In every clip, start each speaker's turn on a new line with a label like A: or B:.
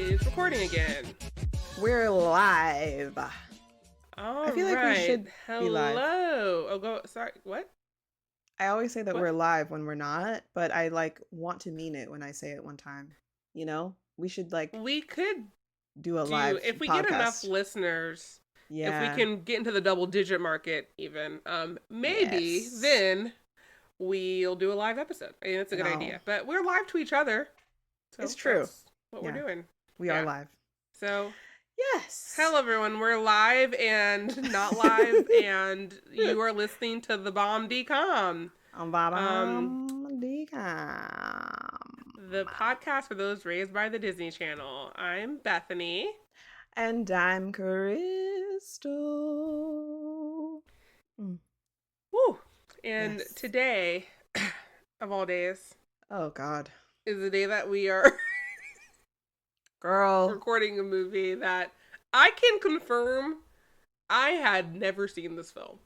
A: is recording again.
B: We're live.
A: All
B: I feel like we should be live.
A: Hello. Oh, go. Sorry. What?
B: I always say that
A: What?
B: we're live when we're not, but I want to mean it when I say it one time. You know, we should
A: We could
B: do a
A: do
B: live
A: if we
B: podcast.
A: get enough listeners.
B: Yeah.
A: If we can get into the double-digit market, even maybe
B: Yes.
A: then we'll do a live episode. I mean, that's a good idea. But we're live to each other. So
B: It's true.
A: That's what we're doing.
B: We are live.
A: So.
B: Yes.
A: Hello, everyone. We're live and not live, and you are listening to thebombdcom. The podcast for those raised by the Disney Channel. I'm Bethany.
B: And I'm Crystal.
A: Woo! And today, of all days,
B: oh God,
A: is the day that we are
B: girl
A: recording a movie that I can confirm I had never seen this film.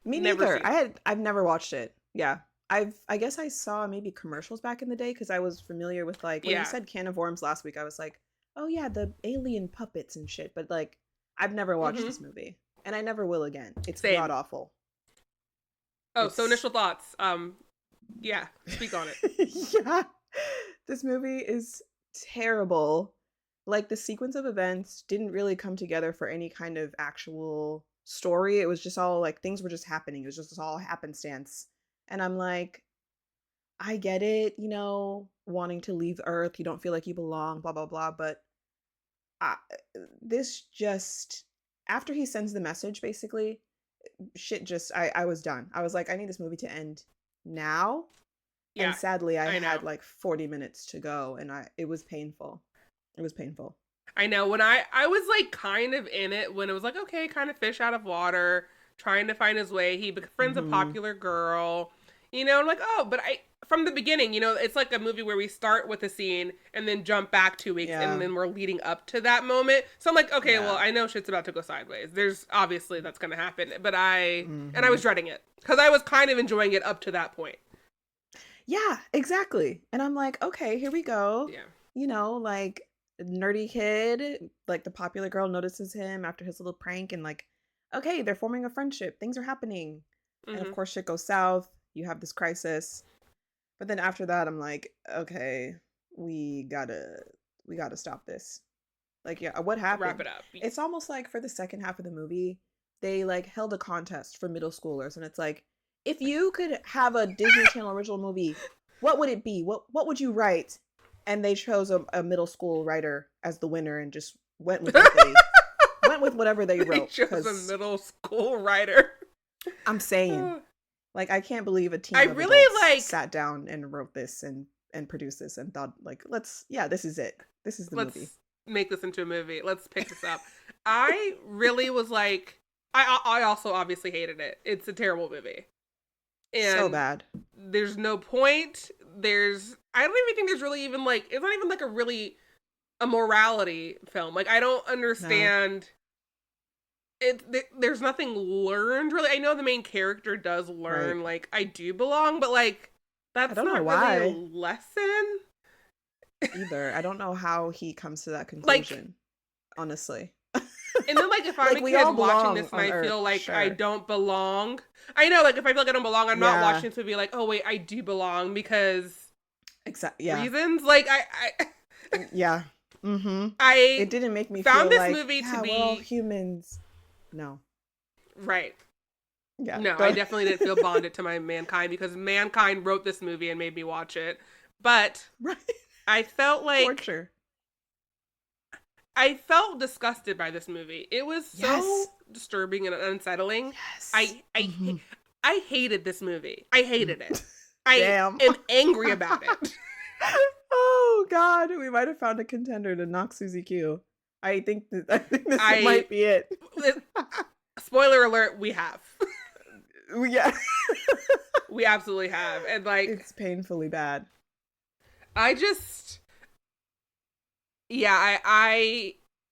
B: Me neither. I've never watched it. Yeah. I guess I saw maybe commercials back in the day because I was familiar with when you said Can of Worms last week, I was like, oh yeah, the alien puppets and shit. But I've never watched this movie. And I never will again. It's god awful.
A: Oh, so initial thoughts. Yeah, speak on it.
B: Yeah. This movie is terrible. The sequence of events didn't really come together for any kind of actual story. It was just all things were just happening. It was just all happenstance. And I'm like, I get it, wanting to leave Earth. You don't feel like you belong, blah, blah, blah. But this just, after he sends the message, basically, shit just, I was done. I was like, I need this movie to end now. Yeah, and sadly, I had 40 minutes to go. And it was painful. It was painful.
A: I know. When I was kind of in it when it was okay, kind of fish out of water, trying to find his way. He befriends a popular girl, I'm like, oh, but from the beginning, it's like a movie where we start with a scene and then jump back 2 weeks and then we're leading up to that moment. So I'm like, okay, well, I know shit's about to go sideways. There's obviously that's going to happen, but and I was dreading it because I was kind of enjoying it up to that point.
B: Yeah, exactly. And I'm like, okay, here we go. Yeah. Nerdy kid, the popular girl notices him after his little prank and okay, they're forming a friendship. Things are happening. And of course shit goes south. You have this crisis. But then after that, I'm like, okay, we gotta stop this. What happened?
A: Wrap it up.
B: It's almost like for the second half of the movie, they held a contest for middle schoolers. And it's like, if you could have a Disney Channel original movie, what would it be? What would you write? And they chose a middle school writer as the winner and just went with whatever they wrote.
A: They chose a middle school writer.
B: I'm saying, I can't believe a team of
A: really
B: adults sat down and wrote this and produced this and thought this is it. This is the movie.
A: Let's make this into a movie. Let's pick this up. I really was I also obviously hated it. It's a terrible movie. And
B: so bad.
A: There's no point. I don't even think there's really even it's not even a morality film. I don't understand. There's nothing learned really. I know the main character does learn I do belong, but that's not really a lesson.
B: Either. I don't know how he comes to that conclusion. Honestly.
A: And then if I'm a kid watching this and I feel I don't belong. I know if I feel I don't belong, I'm not watching this movie oh wait, I do belong because reasons.
B: Yeah. Mm-hmm. It didn't make me
A: found
B: feel
A: this movie to be
B: we're all humans. No.
A: Right.
B: Yeah.
A: No, I definitely didn't feel bonded to my mankind because mankind wrote this movie and made me watch it. But I felt
B: torture.
A: I felt disgusted by this movie. It was so disturbing and unsettling. Yes. I hated this movie. I hated it. I am angry about it.
B: Oh God, we might have found a contender to knock Susie Q. I think this might be it.
A: Spoiler alert: we have.
B: Yeah,
A: we absolutely have, and
B: it's painfully bad.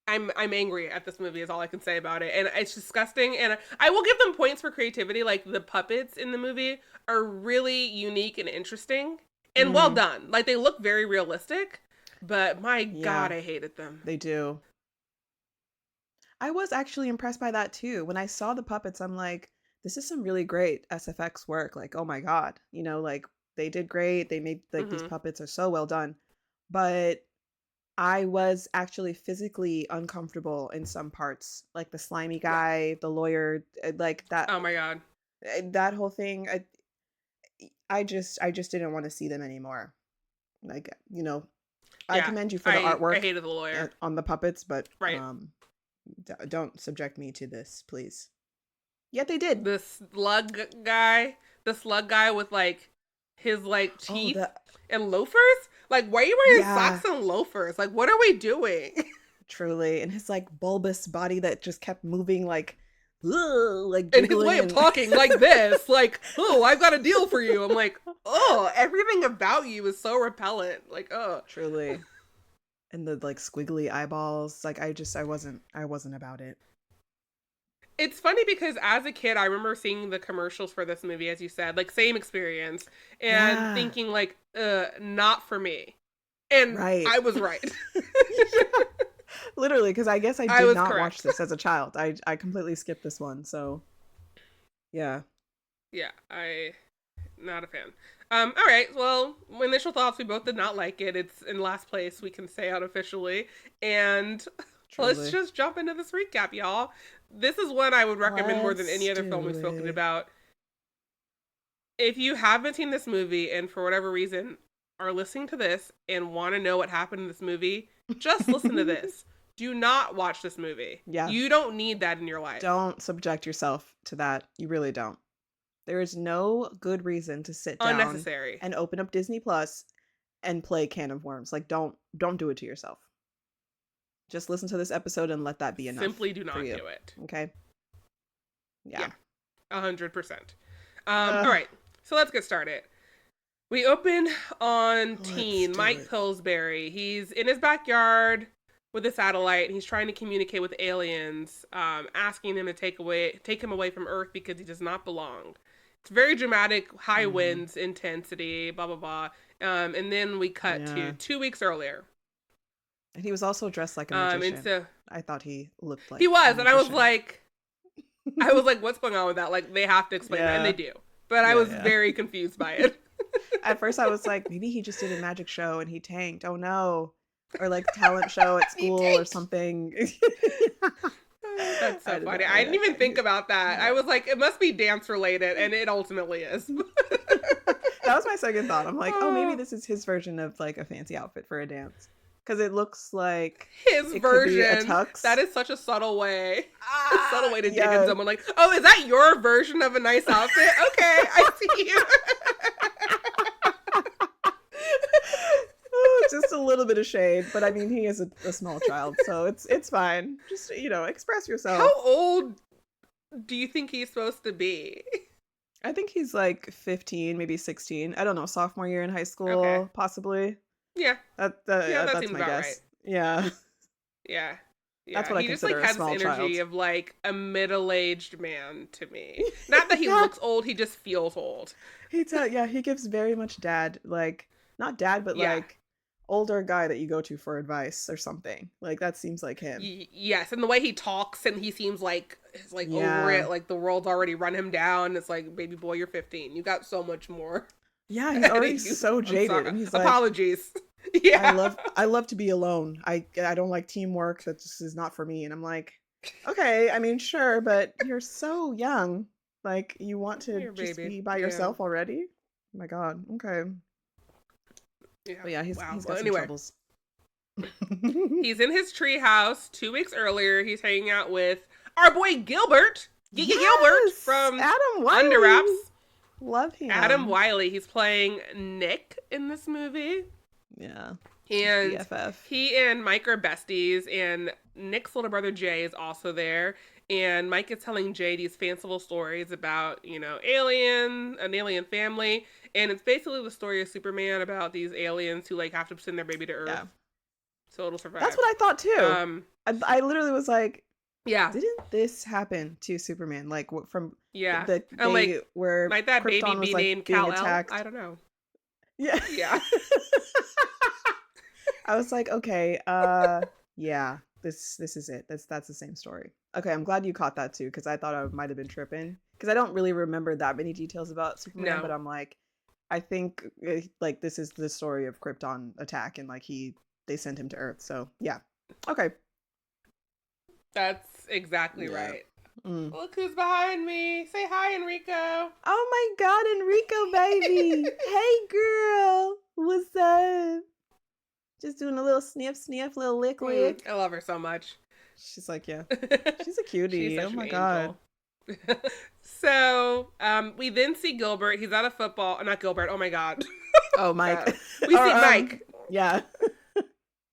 A: I'm angry at this movie is all I can say about it. And it's disgusting. And I will give them points for creativity. The puppets in the movie are really unique and interesting and well done. They look very realistic. but my God, I hated them.
B: They do. I was actually impressed by that too. When I saw the puppets, I'm like, this is some really great SFX work. Like, oh my God, like they did great. They made like these puppets are so well done. But I was actually physically uncomfortable in some parts, like the slimy guy, the lawyer, like that.
A: Oh my God,
B: that whole thing. I just didn't want to see them anymore. Like, I commend you for the artwork.
A: I hated the lawyer
B: on the puppets, but
A: right.
B: Don't subject me to this, please. Yet they did.
A: The slug guy with like his like teeth and loafers. Like, why are you wearing socks and loafers? Like, what are we doing?
B: Truly, and his like bulbous body that just kept moving, like, and
A: his way of talking like this, like, oh, I've got a deal for you. I'm like, oh, everything about you is so repellent. Like, oh,
B: truly. And the like squiggly eyeballs, like I wasn't about it.
A: It's funny because as a kid, I remember seeing the commercials for this movie, as you said, like same experience, and thinking like, not for me. And I was right.
B: Literally, because I guess I did not watch this as a child. I completely skipped this one, so yeah.
A: Yeah, not a fan. All right, well, initial thoughts, we both did not like it. It's in last place, we can say unofficially. And let's just jump into this recap, y'all. This is one I would recommend more than any other film we've spoken about. If you haven't seen this movie and for whatever reason are listening to this and want to know what happened in this movie, just listen to this. Do not watch this movie.
B: Yeah.
A: You don't need that in your life.
B: Don't subject yourself to that. You really don't. There is no good reason to sit down
A: unnecessary
B: and open up Disney Plus and play Can of Worms. Like, don't do it to yourself. Just listen to this episode and let that be enough.
A: Simply do not do it.
B: Okay? Yeah.
A: 100%. All right, so let's get started. We open on teen Mike Pillsbury. He's in his backyard with a satellite, and he's trying to communicate with aliens, asking them to take him away from Earth because he does not belong. It's very dramatic, high winds, intensity, blah, blah, blah. And then we cut to 2 weeks earlier.
B: And he was also dressed like a magician. And so, I thought he looked like
A: he was, and I was like, what's going on with that? Like, they have to explain that, and they do. But I was very confused by it.
B: At first, I was like, maybe he just did a magic show and he tanked. Oh, no. Or like talent show at school or something.
A: That's so funny. I didn't even think about that. I was like, it must be dance related, and it ultimately is.
B: That was my second thought. I'm like, oh, maybe this is his version of like a fancy outfit for a dance. Because it looks like
A: his version.
B: A tux.
A: That is such a subtle way. A subtle way to dig in someone. Like, oh, is that your version of a nice outfit? Okay, I see you.
B: Just a little bit of shade, but I mean, he is a small child, so it's fine. Just, express yourself.
A: How old do you think he's supposed to be?
B: I think he's like 15, maybe 16. I don't know, sophomore year in high school, possibly.
A: Yeah.
B: That's
A: seems
B: my
A: about
B: guess.
A: Right.
B: Yeah.
A: Yeah.
B: That's what I consider a small child. He just
A: has this energy of like a middle-aged man to me. Not that he looks old, he just feels old.
B: He gives very much dad, like not dad, but like older guy that you go to for advice or something. Like that seems like him.
A: Yes, and the way he talks, and he seems like he's like over it, like the world's already run him down. It's like, baby boy, you're 15. You got so much more.
B: Yeah, he's already so jaded, and he's like,
A: apologies. Yeah,
B: I love to be alone. I don't like teamwork. That just is not for me. And I'm like, okay, I mean, sure, but you're so young. Like, you want to just be by yourself already? Oh my God. Okay.
A: Yeah.
B: But yeah, he's got some troubles.
A: He's in his tree house 2 weeks earlier. He's hanging out with our boy Gilbert. Gilbert from
B: Adam Wiley.
A: Under Wraps.
B: Love him.
A: Adam Wiley. He's playing Nick in this movie.
B: Yeah.
A: And
B: BFF.
A: He and Mike are besties, and Nick's little brother Jay is also there. And Mike is telling Jay these fanciful stories about, an alien family. And it's basically the story of Superman about these aliens who like have to send their baby to Earth. Yeah. So it'll survive.
B: That's what I thought too. I literally was like,
A: yeah,
B: didn't this happen to Superman? Like from
A: where might that
B: Krypton
A: baby
B: was,
A: be
B: like,
A: named
B: being
A: Kal-El?
B: attacked?
A: I don't know.
B: Yeah.
A: Yeah.
B: I was like, okay, yeah, this is it. That's the same story. Okay, I'm glad you caught that too, because I thought I might have been tripping. Because I don't really remember that many details about Superman, but
A: No.
B: I'm like, I think like this is the story of Krypton attack, and like they sent him to Earth. So yeah, okay,
A: That's exactly
B: yeah.
A: right. Look who's behind me. Say hi, Enrico.
B: Oh my God, Enrico, baby. Hey, girl. What's up? Just doing a little sniff, little lick.
A: I love her so much.
B: She's like, yeah. She's a cutie.
A: She's such
B: Oh my
A: an
B: God.
A: angel. So, we then see Gilbert. He's at a football. Not Gilbert. Oh my God.
B: Oh, Mike.
A: We see Mike.
B: Yeah.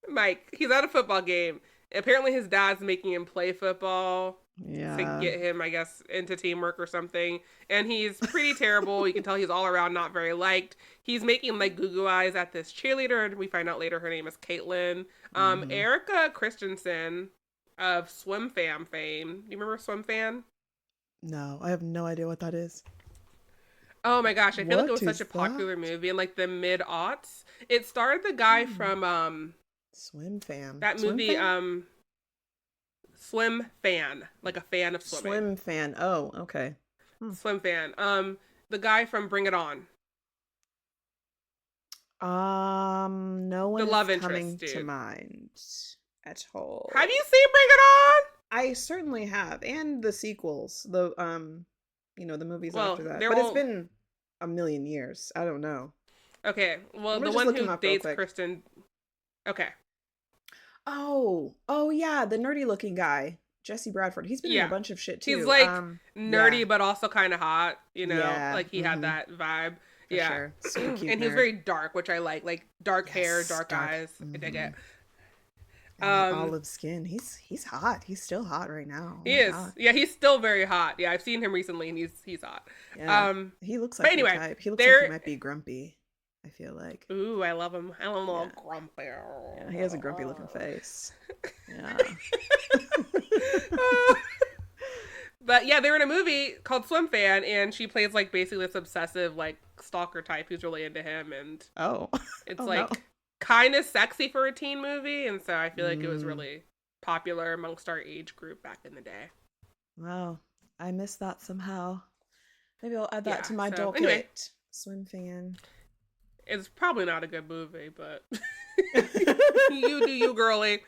A: Mike. He's at a football game. Apparently his dad's making him play football.
B: Yeah.
A: To get him, I guess, into teamwork or something. And he's pretty terrible. You can tell he's all around not very liked. He's making like goo eyes at this cheerleader, and we find out later her name is Caitlin. Erica Christensen of Swim Fan fame. Do you remember Swim Fan?
B: No, I have no idea what that is.
A: Oh my gosh, I feel like it was such a popular movie in like the mid-aughts. It starred the guy from
B: Swim Fan.
A: That movie Swim Fan, like a fan of swimming.
B: Swim Fan. Oh, okay.
A: Swim Fan. The guy from Bring It On.
B: No one
A: the love
B: is
A: interest,
B: coming
A: dude.
B: to mind at all.
A: Have you seen Bring It On?
B: I certainly have, and the sequels, the the movies after that.
A: But
B: it's been a million years. I don't know.
A: Okay, well, the one who dates Kristen. Okay.
B: Oh yeah, the nerdy looking guy, Jesse Bradford. He's been in a bunch of shit too.
A: He's like nerdy, but also kind of hot. You know, like he had that vibe.
B: For sure. Super cute.
A: And he's very dark, which I like dark hair, dark eyes. I dig it.
B: Olive skin. He's hot. He's still hot right now.
A: He is. God. Yeah, he's still very hot. Yeah, I've seen him recently, and he's hot.
B: Yeah. He looks like your type. He looks like he might be grumpy. I feel like.
A: Ooh, I love him. I love a little grumpy.
B: Yeah, he has a grumpy looking face. Yeah.
A: But yeah, they're in a movie called Swim Fan, and she plays like basically this obsessive like stalker type who's really into him, and it's kind of sexy for a teen movie, and so I feel like it was really popular amongst our age group back in the day.
B: Wow, I missed that somehow. Maybe I'll add that to my docket.
A: Anyway,
B: Swim Fan.
A: It's probably not a good movie, but you do you, girly.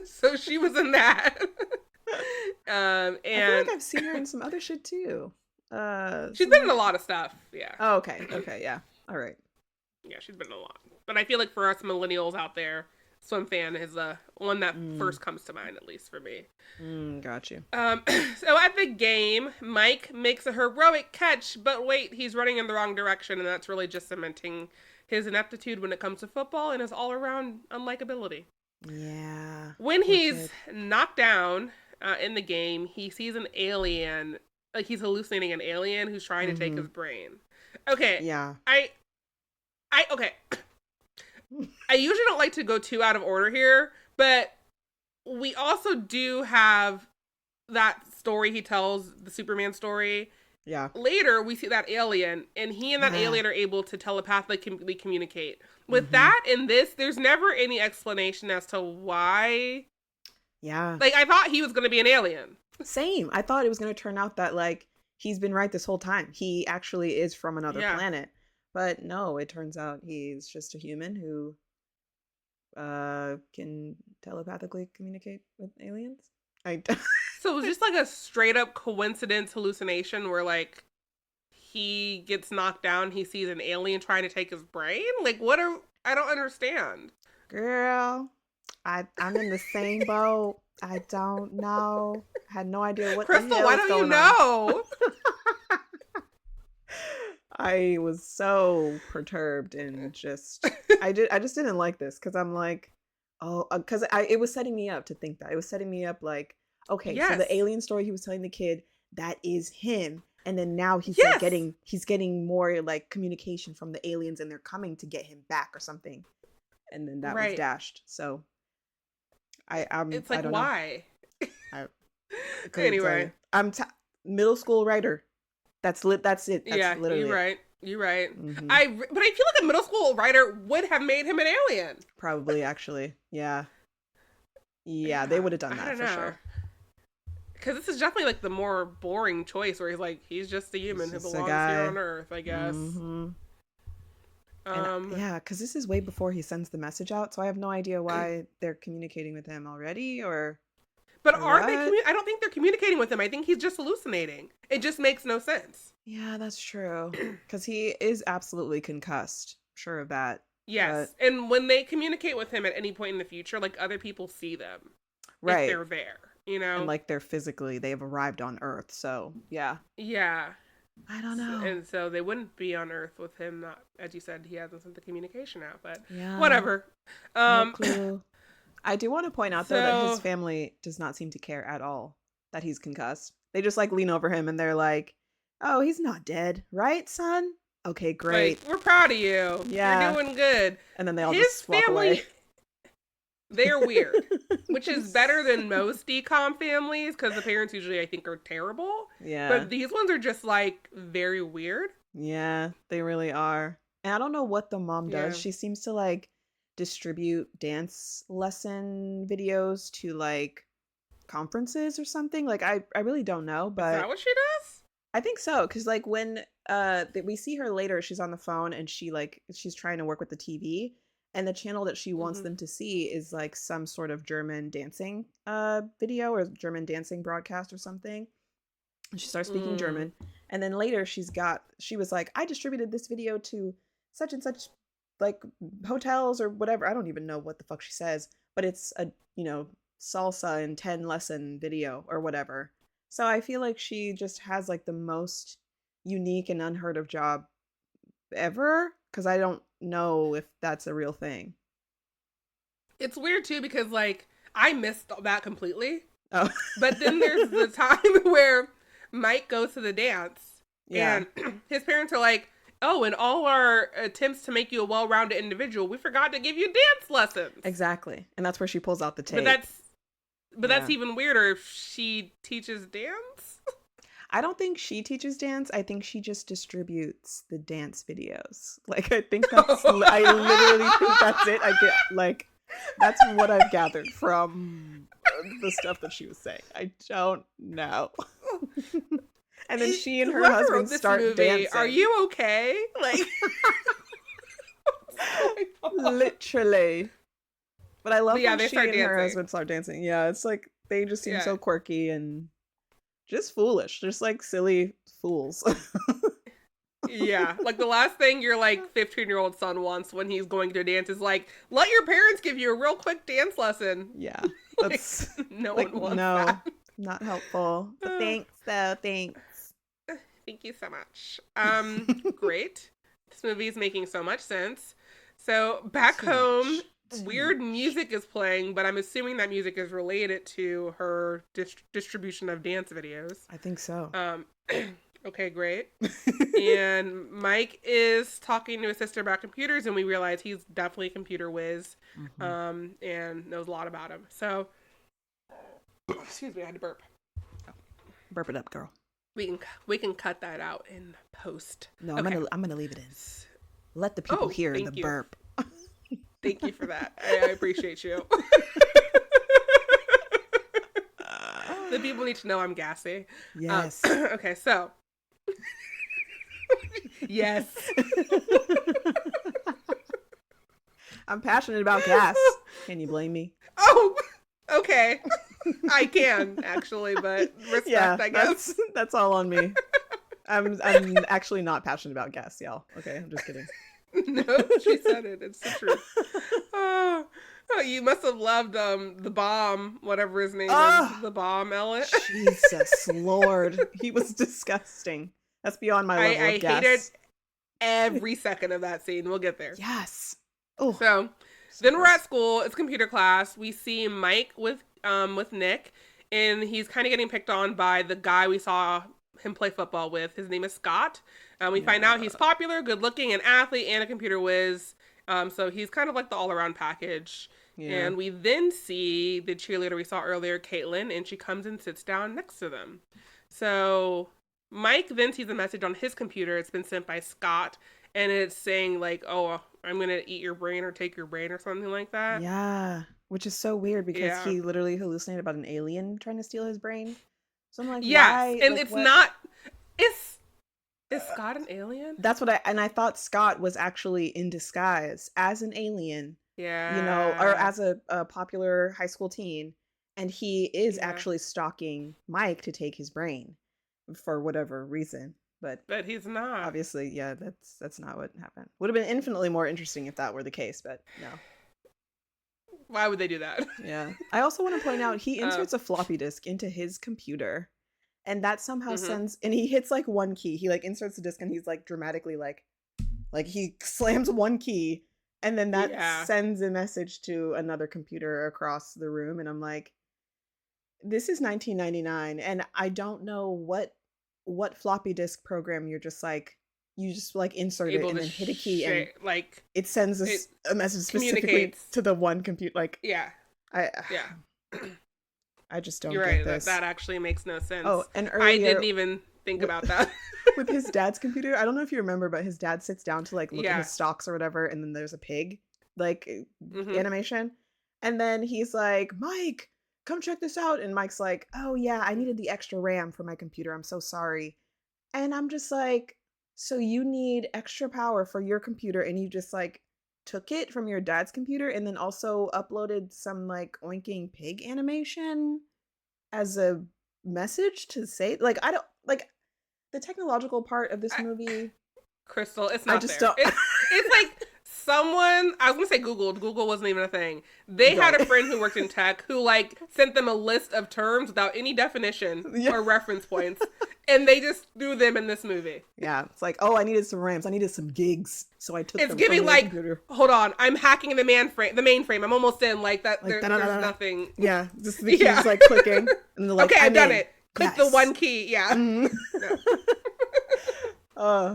A: So she was in that. And
B: I feel like I've seen her in some other shit too.
A: She's been in a lot of stuff. Yeah.
B: Oh, okay. Yeah. All right.
A: Yeah, she's been in a lot. But I feel like for us millennials out there, Swim Fan is the one that first comes to mind, at least for me.
B: Got you.
A: So at the game, Mike makes a heroic catch, but wait, he's running in the wrong direction, and that's really just cementing his ineptitude when it comes to football and his all-around unlikability.
B: Yeah.
A: When he's knocked down in the game, he sees an alien, like he's hallucinating an alien who's trying to take his brain. Okay.
B: Yeah.
A: Okay. I usually don't like to go too out of order here, but we also do have that story he tells, the Superman story.
B: Yeah.
A: Later, we see that alien, and he and that alien are able to telepathically communicate. With that and this, there's never any explanation as to why.
B: Yeah.
A: Like, I thought he was going to be an alien.
B: Same. I thought it was going to turn out that, like, he's been right this whole time. He actually is from another planet. But no, it turns out he's just a human who can telepathically communicate with aliens.
A: So it was just like a straight up coincidence hallucination where like he gets knocked down, he sees an alien trying to take his brain? Like I don't understand.
B: Girl, I'm in the same boat. I don't know. I had no idea what
A: Crystal,
B: the hell
A: why don't you know?
B: I was so perturbed and just I just didn't like this because I'm like, because it was setting me up to think that. It was setting me up like, okay, so the alien story he was telling the kid, that is him, and then now he's like getting more like communication from the aliens and they're coming to get him back or something, and then that was dashed. So it's like, I don't
A: why?
B: Know.
A: Anyway,
B: I'm middle school writer. That's it. That's literally
A: you're right. You're right.
B: Mm-hmm.
A: But I feel like a middle school writer would have made him an alien.
B: Probably, actually. Yeah. Yeah, they would have done that for sure.
A: Because this is definitely like the more boring choice where he's like, he's just a human who belongs here on Earth, I guess.
B: Mm-hmm. Yeah, because this is way before he sends the message out, so I have no idea why they're communicating with him already, or...
A: But are they? I don't think they're communicating with him. I think he's just hallucinating. It just makes no sense.
B: Yeah, that's true. Because he is absolutely concussed. Sure of that.
A: Yes, and when they communicate with him at any point in the future, like other people see them, right? If they're there, you know,
B: and like they've arrived on Earth. So yeah, I don't know.
A: And so they wouldn't be on Earth with him. Not, as you said, he hasn't sent the communication out, but whatever.
B: No clue. I do want to point out though that his family does not seem to care at all that he's concussed. They just like lean over him and they're like, "Oh, he's not dead, right, son? Okay, great.
A: Like, we're proud of you. Yeah, you're doing good."
B: And then they all just walk away.
A: They're weird, which is better than most decom families because the parents usually, I think, are terrible. Yeah. But these ones are just like very weird.
B: Yeah, they really are. And I don't know what the mom does. She seems to like distribute dance lesson videos to like conferences or something. Like I really don't know, but
A: is that what she does?
B: I think so, because like when we see her later, she's on the phone and she's trying to work with the TV, and the channel that she wants them to see is like some sort of German dancing video or German dancing broadcast or something. And she starts speaking German, and then later she was like, I distributed this video to such and such like hotels or whatever. I don't even know what the fuck she says, but it's a salsa and 10 lesson video or whatever. So I feel like she just has like the most unique and unheard of job ever, because I don't know if that's a real thing.
A: It's weird too because like I missed that completely. Oh. But then there's the time where Mike goes to the dance and his parents are like, "Oh, in all our attempts to make you a well-rounded individual, we forgot to give you dance lessons."
B: Exactly. And that's where she pulls out the tape.
A: But that's even weirder if she teaches dance.
B: I don't think she teaches dance. I think she just distributes the dance videos. Like, I think that's, I literally think that's it. I get, like, that's what I've gathered from the stuff that she was saying. I don't know. And then she and her husband start dancing.
A: Are you okay? Like,
B: literally. But I love when she and her husband start dancing. Yeah, it's like they just seem so quirky and just foolish, just like silly fools.
A: Yeah, like the last thing your like 15-year-old son wants when he's going to dance is like, let your parents give you a real quick dance lesson.
B: Yeah, that's
A: like, no one wants that.
B: Not helpful. But thanks, though. Thanks.
A: Thank you so much. Great. This movie is making so much sense. So back home. Weird music is playing, but I'm assuming that music is related to her distribution of dance videos.
B: I think so.
A: Okay, great. And Mike is talking to his sister about computers, and we realize he's definitely a computer whiz, and knows a lot about him. So, excuse me, I had to burp.
B: Oh, burp it up, girl.
A: We can cut that out in post.
B: No, I'm gonna leave it in. Let the people hear the burp.
A: Thank you for that. I appreciate you. The people need to know I'm gassy.
B: Yes.
A: Okay, so. Yes.
B: I'm passionate about gas. Can you blame me?
A: Oh, okay. I can, actually, but respect, I guess.
B: That's all on me. I'm actually not passionate about gas, y'all. Okay, I'm just kidding.
A: No, she said it. It's the truth. Oh, you must have loved the bomb, whatever his name is, the bomb Elliot.
B: Jesus Lord, he was disgusting. That's beyond my level of gas. I hated
A: every second of that scene. We'll get there.
B: Yes.
A: Oh. So then we're at school. It's computer class. We see Mike with Nick, and he's kind of getting picked on by the guy we saw him play football with. His name is Scott. We find out he's popular, good looking, an athlete, and a computer whiz. So he's kind of like the all-around package. Yeah. And we then see the cheerleader we saw earlier, Caitlin, and she comes and sits down next to them. So Mike then sees a message on his computer. It's been sent by Scott, and it's saying like, "Oh, I'm gonna eat your brain or take your brain or something like that."
B: Yeah, which is so weird because he literally hallucinated about an alien trying to steal his brain. So I'm like,
A: yes,
B: why?
A: and
B: like,
A: it's
B: what?
A: not. Is Scott an alien?
B: That's what I thought Scott was actually in disguise as an alien.
A: Yeah.
B: You know, or as a popular high school teen, and he is actually stalking Mike to take his brain for whatever reason. But
A: he's not.
B: Obviously, yeah, that's not what happened. Would have been infinitely more interesting if that were the case, but no.
A: Why would they do that?
B: Yeah. I also want to point out he inserts a floppy disk into his computer, and that somehow sends, and he hits like one key. He like inserts the disk and he's like dramatically like he slams one key, and then that sends a message to another computer across the room. And I'm like, this is 1999, and I don't know what floppy disk program you just insert it and then hit a key and
A: like
B: it sends a message specifically to the one computer. Like, I just don't get this.
A: That actually makes no sense.
B: Oh, and earlier,
A: I didn't even think about that.
B: With his dad's computer, I don't know if you remember, but his dad sits down to like look at his stocks or whatever, and then there's a pig like animation, and then he's like, Mike, come check this out. And Mike's like, oh yeah, I needed the extra RAM for my computer, I'm so sorry. And I'm just like, so you need extra power for your computer, and you just like took it from your dad's computer and then also uploaded some like oinking pig animation as a message to say, like, I don't like the technological part of this movie.
A: Crystal, it's not there. It's like someone, I was gonna say Google wasn't even a thing. They had a friend who worked in tech who like sent them a list of terms without any definition or reference points, and they just threw them in this movie.
B: Yeah, it's like, oh, I needed some RAMs, I needed some gigs, so I took them.
A: It's giving like, computer. Hold on, I'm hacking the mainframe. I'm almost in. Like that. Like, there's nothing.
B: Yeah, just the keys like clicking, and they're like,
A: okay, I've done it. Click the one key. Yeah. No.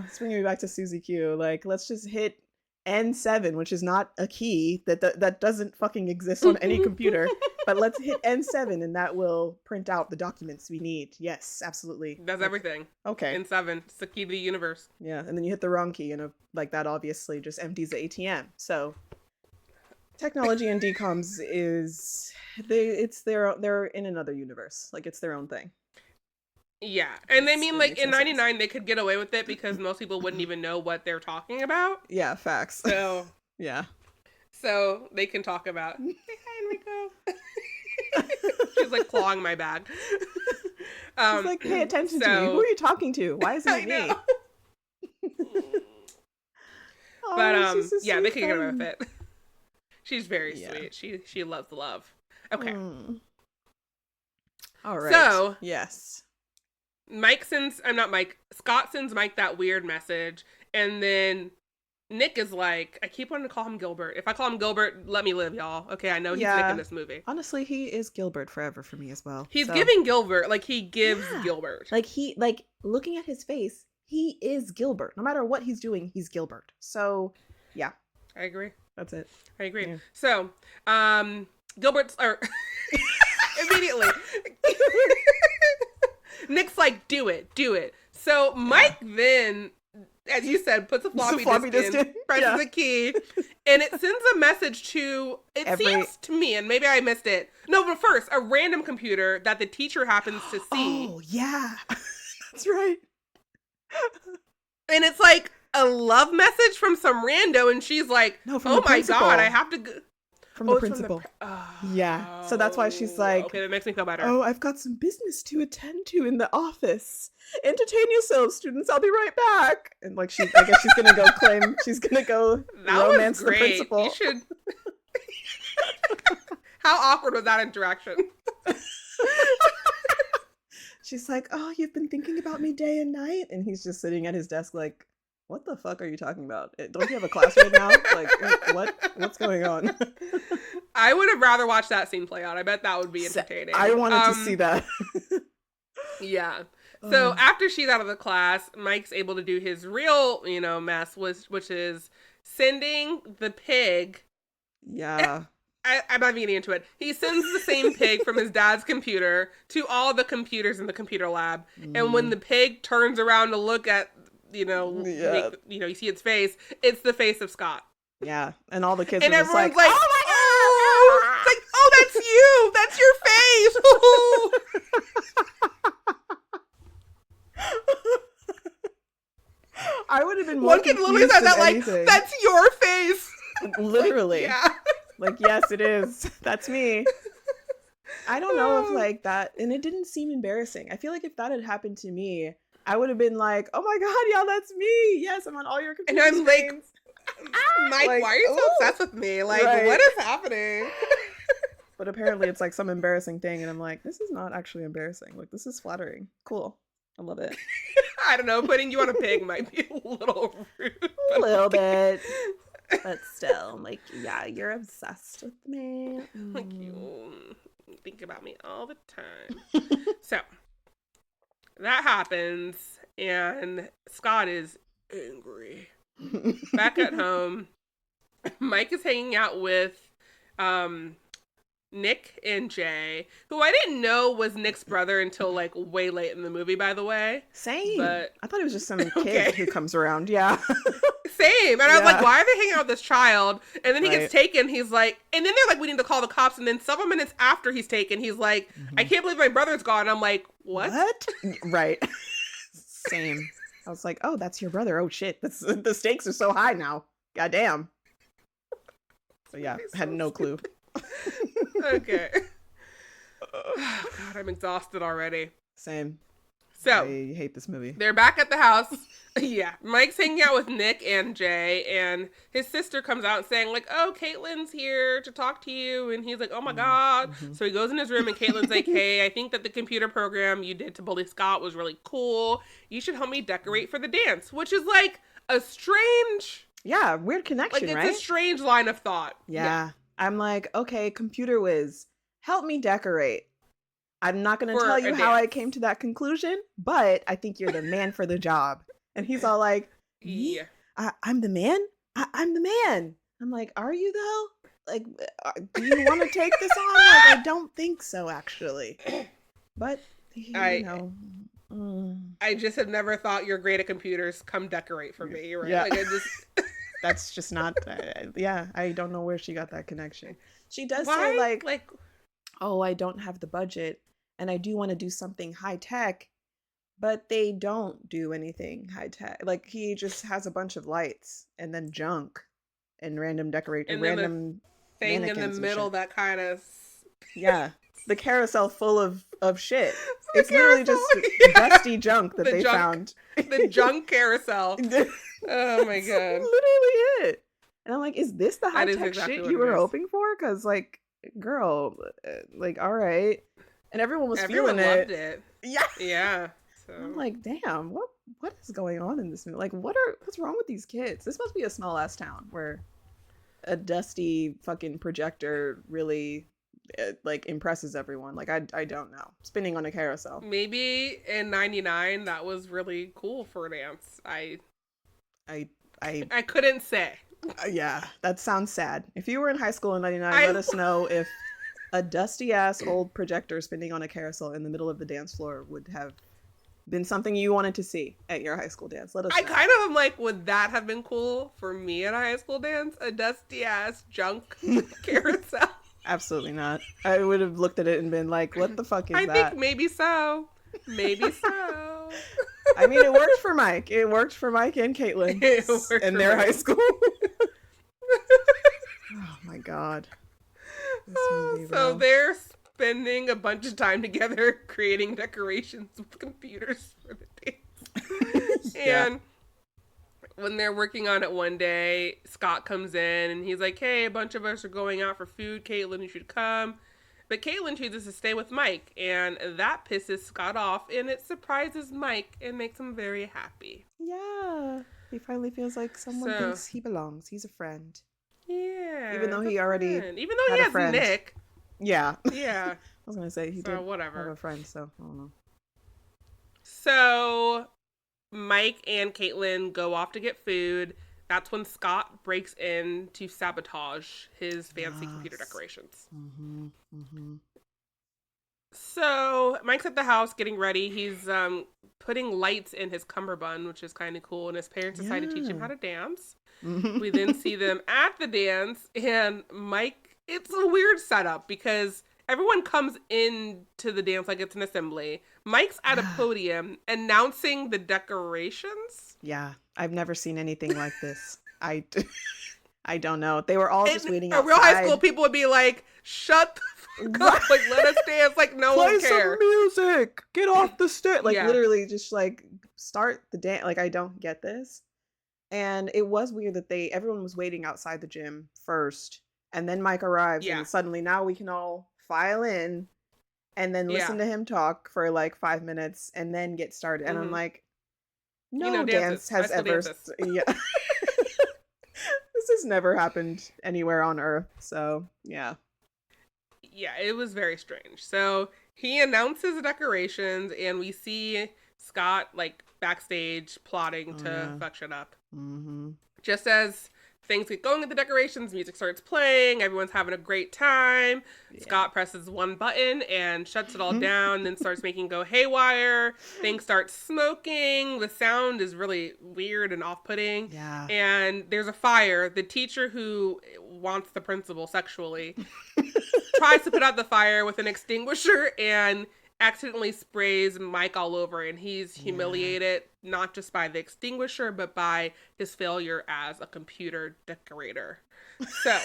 B: It's bringing me back to Susie Q. Like, let's just hit N7, which is not a key that doesn't fucking exist on any computer, but let's hit N7 and that will print out the documents we need. Yes, absolutely.
A: Does everything.
B: Okay.
A: N7, it's the key to the universe.
B: Yeah, and then you hit the wrong key and like that obviously just empties the ATM. So technology and DComs they're in another universe. Like, it's their own thing.
A: Yeah, and I mean, like, in 99, they could get away with it because most people wouldn't even know what they're talking about.
B: Yeah, facts.
A: So,
B: yeah.
A: So, they can talk about, hey, hi, Enrico. She's, like, clawing my bag.
B: She's like, pay attention to me. Who are you talking to? Why isn't it me?
A: But, yeah, they can get away with it. She's very sweet. She loves love. Okay.
B: All right.
A: So,
B: yes.
A: Scott sends Mike that weird message, and then Nick is like, I keep wanting to call him Gilbert. If I call him Gilbert, let me live, y'all. Okay, I know he's Nick in this movie.
B: Honestly, he is Gilbert forever for me as well.
A: He's giving Gilbert, like he gives Gilbert.
B: Like looking at his face, he is Gilbert. No matter what he's doing, he's Gilbert. So, yeah.
A: I agree.
B: That's it.
A: I agree.
B: Yeah.
A: So, Gilbert's, or immediately. Nick's like, do it. So Mike then, as you said, puts a floppy disk in, presses a key, and it sends a message to, seems to me, and maybe I missed it. No, but first, a random computer that the teacher happens to see.
B: Oh, yeah. That's right.
A: And it's like a love message from some rando, and she's like, oh my God, I have to go.
B: From the principal. Yeah. So that's why she's like,
A: okay, that makes me feel better.
B: Oh, I've got some business to attend to in the office. Entertain yourselves, students. I'll be right back. And like, I guess she's going to go romance the principal.
A: You should. How awkward was that interaction?
B: She's like, oh, you've been thinking about me day and night? And he's just sitting at his desk like, what the fuck are you talking about? Don't you have a class right now? Like, what's going on?
A: I would have rather watched that scene play out. I bet that would be entertaining.
B: I wanted to see that.
A: Yeah. So after she's out of the class, Mike's able to do his real, mess, which is sending the pig.
B: Yeah.
A: I'm not even getting into it. He sends the same pig from his dad's computer to all the computers in the computer lab. And when the pig turns around to look at, you see its face, it's the face of Scott.
B: Yeah. And all the kids
A: and
B: are just
A: everyone's
B: like,
A: oh my God! It's like, oh, that's you! That's your face!
B: I would have been more
A: One kid literally said that, like, that's your face!
B: Literally.
A: Like, yeah.
B: Like, yes, it is. That's me. I don't know if, like, that... And it didn't seem embarrassing. I feel like if that had happened to me, I would have been like, oh my God, y'all, that's me! Yes, I'm on all your computer
A: screens. And I'm
B: screens.
A: Mike, why are you so obsessed with me? Like, what is happening?
B: But apparently it's like some embarrassing thing, and I'm like, this is not actually embarrassing. Like, this is flattering. Cool. I love it.
A: I don't know, putting you on a pig might be a little rude.
B: A little bit. But still, like, yeah, you're obsessed with me.
A: Like, you think about me all the time. So, that happens, and Scott is angry. Back at home, Mike is hanging out with Nick and Jay, who I didn't know was Nick's brother until like way late in the movie, by the way.
B: Same.
A: But
B: I thought it was just some kid who comes around. Yeah.
A: Same. And I was like, why are they hanging out with this child? And then he gets taken. He's like, and then they're like, we need to call the cops. And then several minutes after he's taken, he's like, I can't believe my brother's gone. I'm like, what?
B: Right. Same. I was like, oh, that's your brother. Oh, shit. The stakes are so high now. Goddamn. So, yeah, I had no clue.
A: Okay. Oh, God, I'm exhausted already.
B: Same.
A: So,
B: I hate this movie.
A: They're back at the house. Yeah. Mike's hanging out with Nick and Jay, and his sister comes out saying, like, oh, Caitlin's here to talk to you. And he's like, oh, my God. So he goes in his room, and Caitlin's like, hey, I think that the computer program you did to bully Scott was really cool. You should help me decorate for the dance, which is, like, a strange...
B: Yeah, weird connection,
A: like,
B: right?
A: It's a strange line of thought.
B: Yeah. I'm like, okay, computer whiz, help me decorate. I'm not going to tell you how I came to that conclusion, but I think you're the man for the job. And he's all like, yeah, I'm the man? I'm the man. I'm like, are you though? Like, do you want to take this on? Like, I don't think so, actually. But, you know.
A: I just have never thought you're great at computers. Come decorate for me, right?
B: Yeah.
A: Like, I just...
B: That's just not, I don't know where she got that connection. She does say like, oh, I don't have the budget and I do want to do something high tech, but they don't do anything high tech. Like, he just has a bunch of lights and then junk and random decoration and random
A: thing in the middle that kind of...
B: Yeah. The carousel full of shit. It's literally just dusty junk that they found.
A: The junk carousel. Oh my God.
B: That's literally it. And I'm like, is this the high tech shit you were hoping for? Because, like, girl, like, all right. And everyone was feeling it.
A: Loved it.
B: Yeah.
A: Yeah. So.
B: I'm like, damn, what is going on in this movie? Like, what's wrong with these kids? This must be a small ass town where a dusty fucking projector really like impresses everyone. Like, I don't know. Spinning on a carousel.
A: Maybe in '99 that was really cool for a dance. I couldn't say.
B: Yeah, that sounds sad. If you were in high school in '99, let us know if a dusty ass old projector spinning on a carousel in the middle of the dance floor would have been something you wanted to see at your high school dance. Let us know. I
A: kind of am like, would that have been cool for me at a high school dance? A dusty ass junk carousel? Absolutely
B: not. I would have looked at it and been like, what the fuck is that?
A: I think maybe so. Maybe so.
B: I mean, it worked for Mike. It worked for Mike and Caitlin in their high school. Oh my God.
A: So they're spending a bunch of time together creating decorations with computers for the dance. And when they're working on it one day, Scott comes in and he's like, hey, a bunch of us are going out for food. Caitlin, you should come. But Caitlin chooses to stay with Mike, and that pisses Scott off, and it surprises Mike and makes him very happy.
B: Yeah. He finally feels like someone thinks he belongs. He's a friend.
A: Yeah.
B: Even though he already
A: Even though he has
B: friend.
A: Nick.
B: Yeah.
A: Yeah.
B: I was going to say, he did have a friend, so I don't know.
A: So Mike and Caitlin go off to get food. that's when Scott breaks in to sabotage his fancy computer decorations.
B: Mm-hmm. Mm-hmm.
A: So Mike's at the house getting ready. He's putting lights in his cummerbund, which is kind of cool. And his parents decide to teach him how to dance. We then see them at the dance, and Mike, it's a weird setup because everyone comes into the dance like it's an assembly. Mike's at a podium announcing the decorations.
B: Yeah, I've never seen anything like this. I don't know. They were all just waiting outside.
A: Real high school people would be like, shut the fuck up. Like, let us dance. Like, no one cares.
B: Play some music. Get off the stage. Like, literally just, like, start the dance. Like, I don't get this. And it was weird that everyone was waiting outside the gym first. And then Mike arrives. And suddenly now we can all file in and then listen to him talk for, like, 5 minutes and then get started. And I'm like, no dance has ever... Yeah. This has never happened anywhere on Earth, so yeah.
A: Yeah, it was very strange. So he announces the decorations, and we see Scott, like, backstage plotting to fuck shit up. Mm-hmm. Just as things get going at the decorations, music starts playing, everyone's having a great time. Yeah. Scott presses one button and shuts it all down, then starts making go haywire. Things start smoking. The sound is really weird and off-putting.
B: Yeah.
A: And there's a fire. The teacher who wants the principal sexually tries to put out the fire with an extinguisher and accidentally sprays Mike all over, and he's humiliated not just by the extinguisher but by his failure as a computer decorator. So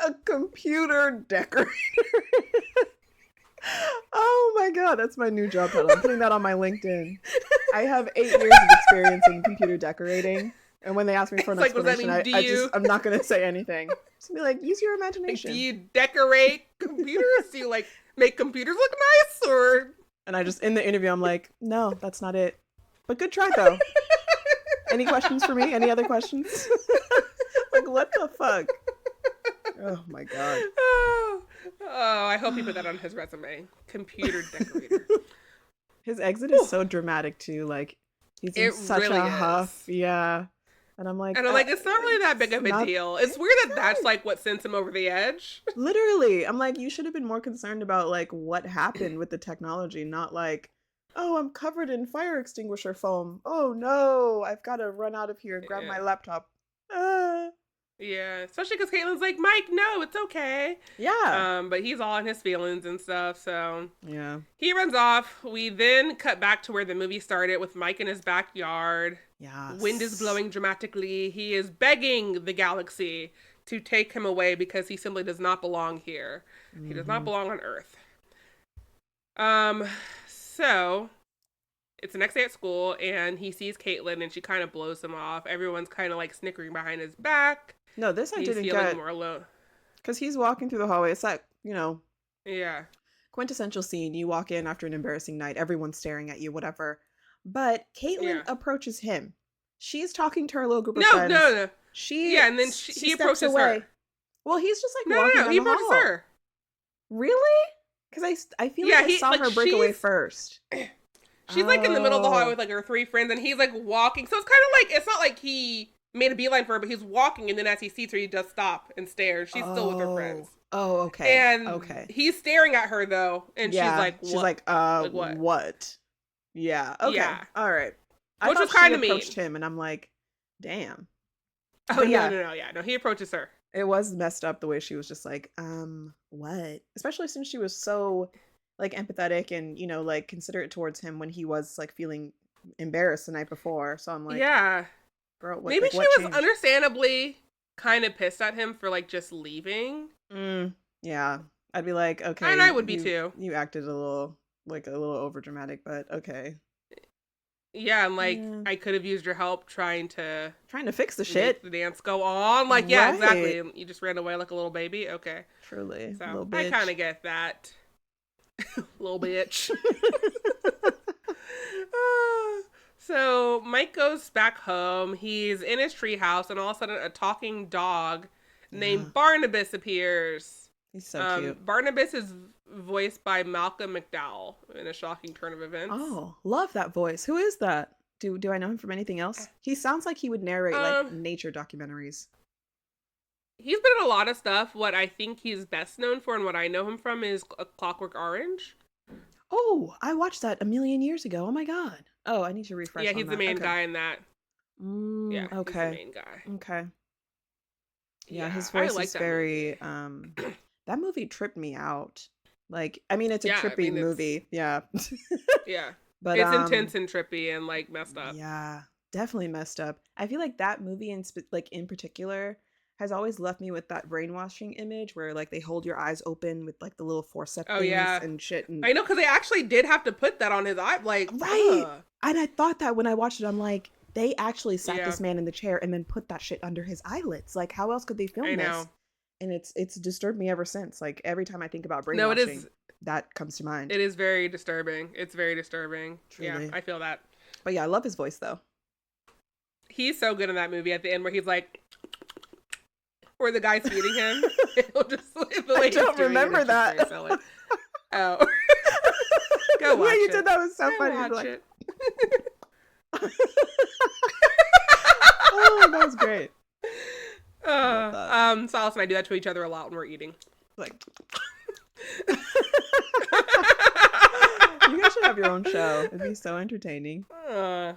B: a computer decorator. Oh my god, that's my new job title. I'm putting that on my LinkedIn. I have 8 years of experience in computer decorating. And when they ask me for an explanation, I'm not going to say anything. Just be like, use your imagination.
A: Like, do you decorate computers? Do you, like, make computers look nice? Or...
B: And I just, in the interview, I'm like, no, that's not it. But good try, though. Any questions for me? Any other questions? Like, what the fuck? Oh, my God.
A: Oh, I hope he put that on his resume. Computer decorator.
B: His exit is so dramatic, too. Like, he's in such a huff. Yeah. And I'm like,
A: it's not really that big of a deal. It's weird that that's like what sends him over the edge.
B: Literally. I'm like, you should have been more concerned about like what happened with the technology, not like, oh, I'm covered in fire extinguisher foam. Oh no, I've got to run out of here and grab my laptop.
A: Yeah, especially because Caitlin's like, Mike, no, it's okay.
B: Yeah.
A: But he's all in his feelings and stuff, so
B: yeah.
A: He runs off. We then cut back to where the movie started with Mike in his backyard.
B: Yes. Wind
A: is blowing dramatically. He is begging the galaxy to take him away because he simply does not belong here. Mm-hmm. He does not belong on Earth. So it's the next day at school, and he sees Caitlin, and she kind of blows him off. Everyone's kind of like snickering behind his back.
B: No, this I didn't get. More alone. Because he's walking through the hallway. It's that,
A: yeah,
B: quintessential scene. You walk in after an embarrassing night. Everyone's staring at you, whatever. But Caitlin approaches him. She's talking to her little group of friends.
A: No. And then he approaches her.
B: Well, he's just like walking down the hall. He approaches her. Really? Because I feel like I saw her break away first.
A: She's like in the middle of the hallway with like her 3 friends, and he's like walking. So it's kind of like, it's not like he made a beeline for her, but he's walking, and then as he sees her, he does stop and stare. She's still with her friends.
B: Oh, okay.
A: And he's staring at her though, and she's like, what?
B: She's like, what? Yeah. Okay. Yeah. All right.
A: Which was kind of mean.
B: Approached him, and I'm like, damn.
A: Oh, no. He approaches her.
B: It was messed up the way she was just like, what? Especially since she was so like empathetic and, like considerate towards him when he was like feeling embarrassed the night before. So I'm like,
A: yeah,
B: girl,
A: maybe she was understandably kind of pissed at him for like just leaving.
B: Yeah. I'd be like, okay.
A: And I would be too.
B: You acted a little over dramatic, but okay.
A: Yeah, and like I could have used your help trying to
B: fix the shit.
A: The dance go on. Like, yeah, exactly. You just ran away like a little baby. Okay.
B: Truly.
A: So
B: little bitch.
A: I kind of get that. Little bitch. So Mike goes back home. He's in his treehouse, and all of a sudden a talking dog named Barnabas appears.
B: He's so cute.
A: Barnabas is voiced by Malcom McDowell in a shocking turn of events.
B: Oh, love that voice. Who is that? Do I know him from anything else? He sounds like he would narrate like nature documentaries.
A: He's been in a lot of stuff. What I think he's best known for and what I know him from is A Clockwork Orange.
B: Oh, I watched that a million years ago. Oh my god. Oh, I need to refresh.
A: Yeah, he's the main guy in that.
B: Yeah, okay.
A: He's the main guy.
B: Okay. Yeah, his voice is very that movie tripped me out. Like, I mean, it's a trippy movie. Yeah.
A: Yeah. But it's intense and trippy and like messed up.
B: Yeah, definitely messed up. I feel like that movie in particular has always left me with that brainwashing image where like they hold your eyes open with like the little forceps and shit. And
A: I know, because they actually did have to put that on his eye, like
B: right. And I thought that when I watched it, I'm like, they actually sat this man in the chair and then put that shit under his eyelids. Like, how else could they film this? And it's disturbed me ever since. Like, every time I think about brainwashing, that comes to mind.
A: It is very disturbing. It's very disturbing. Truly. Yeah, I feel that.
B: But yeah, I love his voice though.
A: He's so good in that movie at the end where he's like, or the guy's feeding him.
B: I don't remember that.
A: Oh. Go watch it.
B: You did that was so funny.
A: Watch it.
B: Oh, that was great.
A: Solace and I do that to each other a lot when we're eating.
B: Like, you guys should have your own show. It'd be so entertaining.
A: I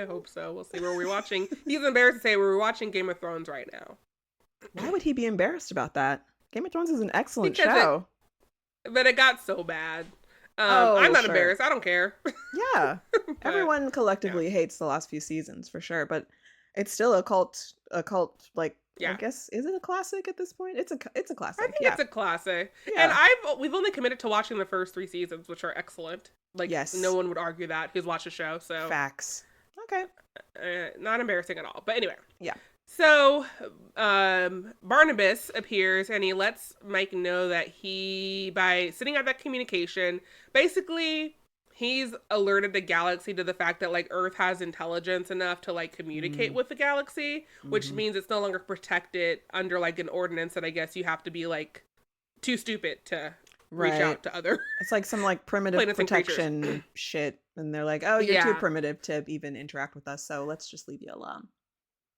A: hope so. We'll see. Where we're watching. He's embarrassed to say we're watching Game of Thrones right now.
B: Why would he be embarrassed about that? Game of Thrones is an excellent show.
A: But it got so bad. I'm not embarrassed. I don't care.
B: Yeah. Everyone collectively hates the last few seasons for sure, but it's still a cult like, I guess, is it a classic at this point? It's a classic.
A: I think it's a classic. Yeah. And we've only committed to watching the first 3 seasons, which are excellent. Like, no one would argue that who's watched the show. So
B: facts. Okay.
A: Not embarrassing at all. But anyway.
B: Yeah.
A: So Barnabas appears and he lets Mike know that by sitting out that communication, basically he's alerted the galaxy to the fact that like Earth has intelligence enough to like communicate with the galaxy, which means it's no longer protected under like an ordinance that I guess you have to be like too stupid to reach out to other.
B: It's like some like primitive protection shit, and they're like, oh, you're too primitive to even interact with us, so let's just leave you alone.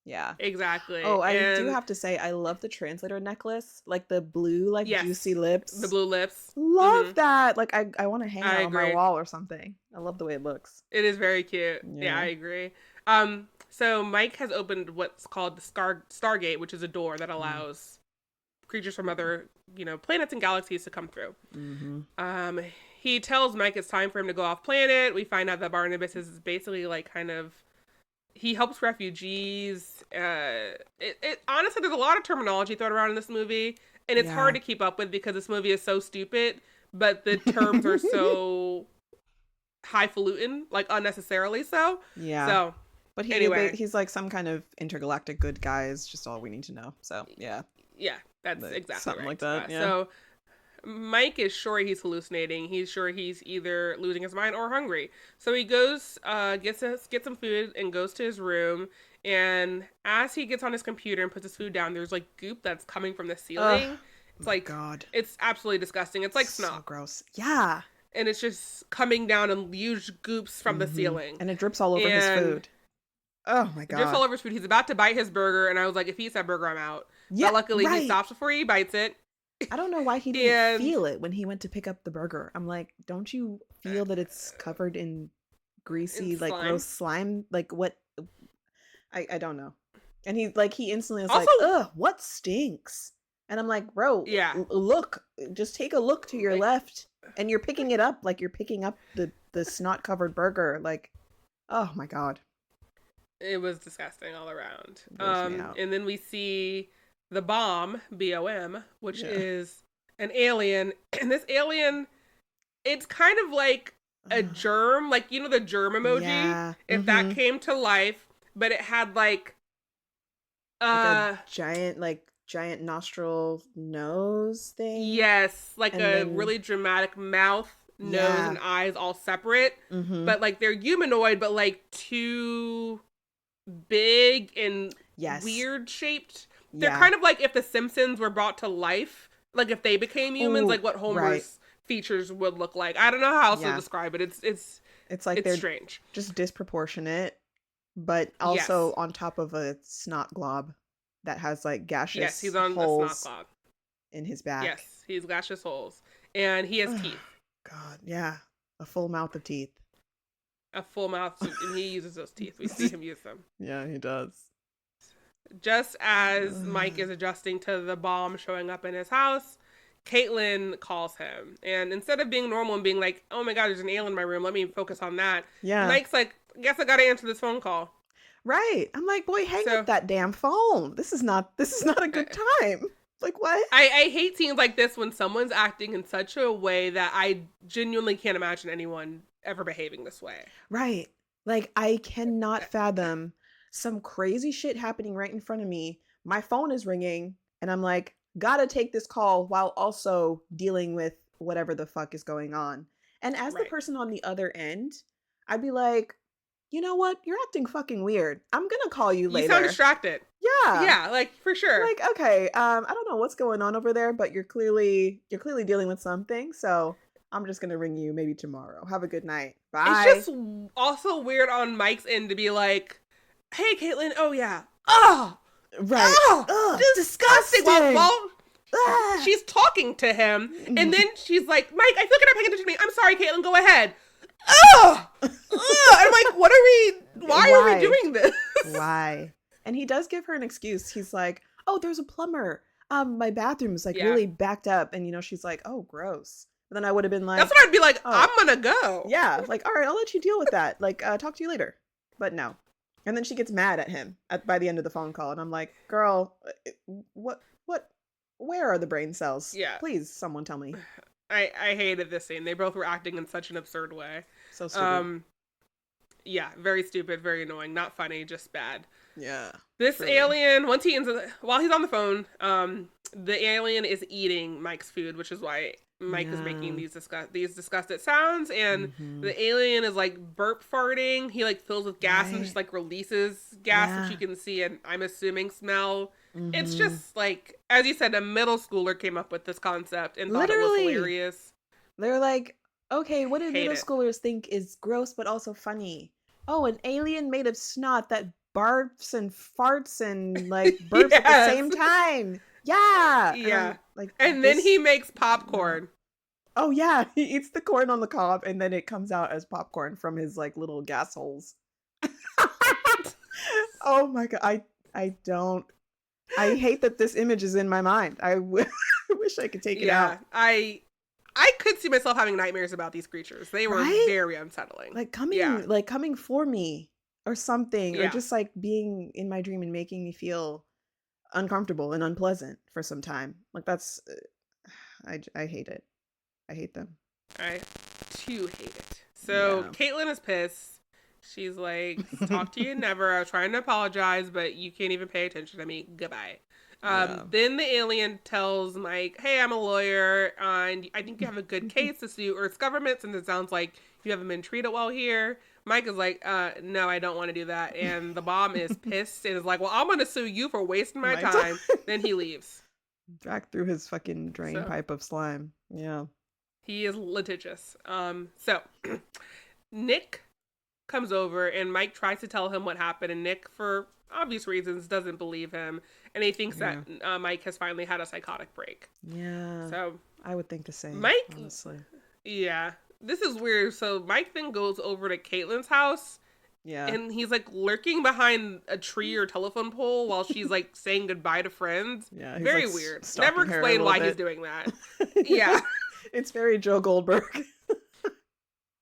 B: Yeah,
A: exactly.
B: Oh, I do have to say, I love the translator necklace, like the blue, like juicy lips.
A: The blue lips.
B: Love that. Like I want to hang it on my wall or something. I love the way it looks.
A: It is very cute. Yeah, I agree. So Mike has opened what's called the Stargate, which is a door that allows creatures from other, planets and galaxies to come through. He tells Mike it's time for him to go off planet. We find out that Barnabas is basically like kind of. He helps refugees. It honestly, there's a lot of terminology thrown around in this movie, and it's hard to keep up with because this movie is so stupid, but the terms are so highfalutin, like unnecessarily so.
B: Yeah.
A: So,
B: but he's like some kind of intergalactic good guy is just all we need to know. So, yeah.
A: Yeah, that's exactly
B: something
A: right.
B: like that. Yeah.
A: So, Mike is sure he's hallucinating. He's sure he's either losing his mind or hungry. So he goes, gets some food and goes to his room. And as he gets on his computer and puts his food down, there's like goop that's coming from the ceiling. It's like, God, it's absolutely disgusting. It's like snot.
B: So gross. Yeah.
A: And it's just coming down in huge goops from the ceiling.
B: And it drips all over his food. Oh my God.
A: Drips all over his food. He's about to bite his burger. And I was like, if he eats that burger, I'm out. Yeah, but luckily he stops before he bites it.
B: I don't know why he didn't feel it when he went to pick up the burger. I'm like, don't you feel that it's covered in greasy, like gross slime? Like what? I don't know. And he instantly is also, like, ugh, what stinks? And I'm like, bro, look, just take a look to your left, and you're picking it up like you're picking up the snot covered burger. Like, oh my God.
A: It was disgusting all around. And then we see the bomb, B-O-M, which is an alien. And this alien, it's kind of like a germ, like, the germ emoji. Yeah. If that came to life, but it had like
B: a giant nostril nose thing.
A: Yes, like really dramatic mouth, nose, and eyes all separate. But like they're humanoid, but like too big and weird shaped. They're kind of like if the Simpsons were brought to life, like if they became humans, like what Homer's features would look like. I don't know how else to describe it. It's
B: It's like
A: it's
B: they're
A: strange.
B: just disproportionate, but also on top of a snot glob that has like gaseous
A: he's on
B: holes
A: a snot glob
B: in his back.
A: Yes, he's gaseous holes. And he has teeth.
B: God, yeah. A full mouth of teeth.
A: A full mouth, and he uses those teeth. We see him use them.
B: Yeah, he does.
A: Just as Mike is adjusting to the bomb showing up in his house, Caitlin calls him. And instead of being normal and being like, oh my God, there's an alien in my room, let me focus on that.
B: Yeah.
A: Mike's like, guess I gotta answer this phone call.
B: Right. I'm like, boy, hang up that damn phone. This is not a good time. Like, what?
A: I hate scenes like this when someone's acting in such a way that I genuinely can't imagine anyone ever behaving this way.
B: Right. Like, I cannot fathom some crazy shit happening right in front of me. My phone is ringing, and I'm like, gotta take this call while also dealing with whatever the fuck is going on. And as the person on the other end, I'd be like, you know what? You're acting fucking weird. I'm gonna call you later.
A: You sound distracted.
B: Yeah.
A: Yeah, like, for sure.
B: Like, okay, I don't know what's going on over there, but you're clearly dealing with something, so I'm just gonna ring you maybe tomorrow. Have a good night. Bye.
A: It's just also weird on Mike's end to be like, hey, Caitlin, oh yeah. Oh!
B: Right.
A: Oh! Disgusting! Well, she's talking to him, and then she's like, Mike, I feel like you're not paying attention to me. I'm sorry, Caitlin, go ahead. Oh! And I'm like, why are we doing this?
B: Why? And he does give her an excuse. He's like, oh, there's a plumber. My bathroom is like really backed up. And, she's like, oh, gross. But then I would have been like,
A: that's what I'd be like, I'm gonna go.
B: Yeah. Like, all right, I'll let you deal with that. Like, talk to you later. But no. And then she gets mad at him by the end of the phone call. And I'm like, girl, where are the brain cells?
A: Yeah.
B: Please, someone tell me.
A: I hated this scene. They both were acting in such an absurd way.
B: So stupid.
A: Yeah, very stupid, very annoying. Not funny, just bad.
B: Yeah.
A: This alien, while he's on the phone, the alien is eating Mike's food, which is why Mike is making these disgusted sounds, and the alien is like burp farting. He like fills with gas and just like releases gas, which you can see and I'm assuming smell. It's just like, as you said, a middle schooler came up with this concept and thought it was hilarious.
B: They're like, okay, what do middle schoolers think is gross but also funny? Oh, an alien made of snot that barfs and farts and like burps at the same time. Yeah.
A: Yeah. And then he makes popcorn.
B: Oh yeah, he eats the corn on the cob and then it comes out as popcorn from his like little gas holes. Oh my God. I hate that this image is in my mind. I wish I could take it out.
A: I could see myself having nightmares about these creatures. They were very unsettling.
B: Like coming for me or something, or just like being in my dream and making me feel uncomfortable and unpleasant for some time. Like that's, I hate it. I hate them.
A: I too hate it. So Caitlin is pissed. She's like, talk to you never. I was trying to apologize, but you can't even pay attention to me. Goodbye. Then the alien tells Mike, hey, I'm a lawyer, and I think you have a good case to sue Earth's government, since it sounds like you haven't been treated well here. Mike is like, no, I don't want to do that. And the bomb is pissed and is like, well, I'm going to sue you for wasting my time. Then he leaves.
B: Back through his fucking drain pipe of slime. Yeah.
A: He is litigious. So Nick comes over and Mike tries to tell him what happened, and Nick, for obvious reasons, doesn't believe him, and he thinks that Mike has finally had a psychotic break.
B: Yeah.
A: So
B: I would think the same.
A: Mike,
B: honestly.
A: Yeah. This is weird. So Mike then goes over to Caitlin's house.
B: Yeah.
A: And he's like lurking behind a tree or telephone pole while she's like saying goodbye to friends.
B: Yeah.
A: Very
B: like
A: weird. Never explained why he's doing that. Yeah.
B: It's very Joe Goldberg.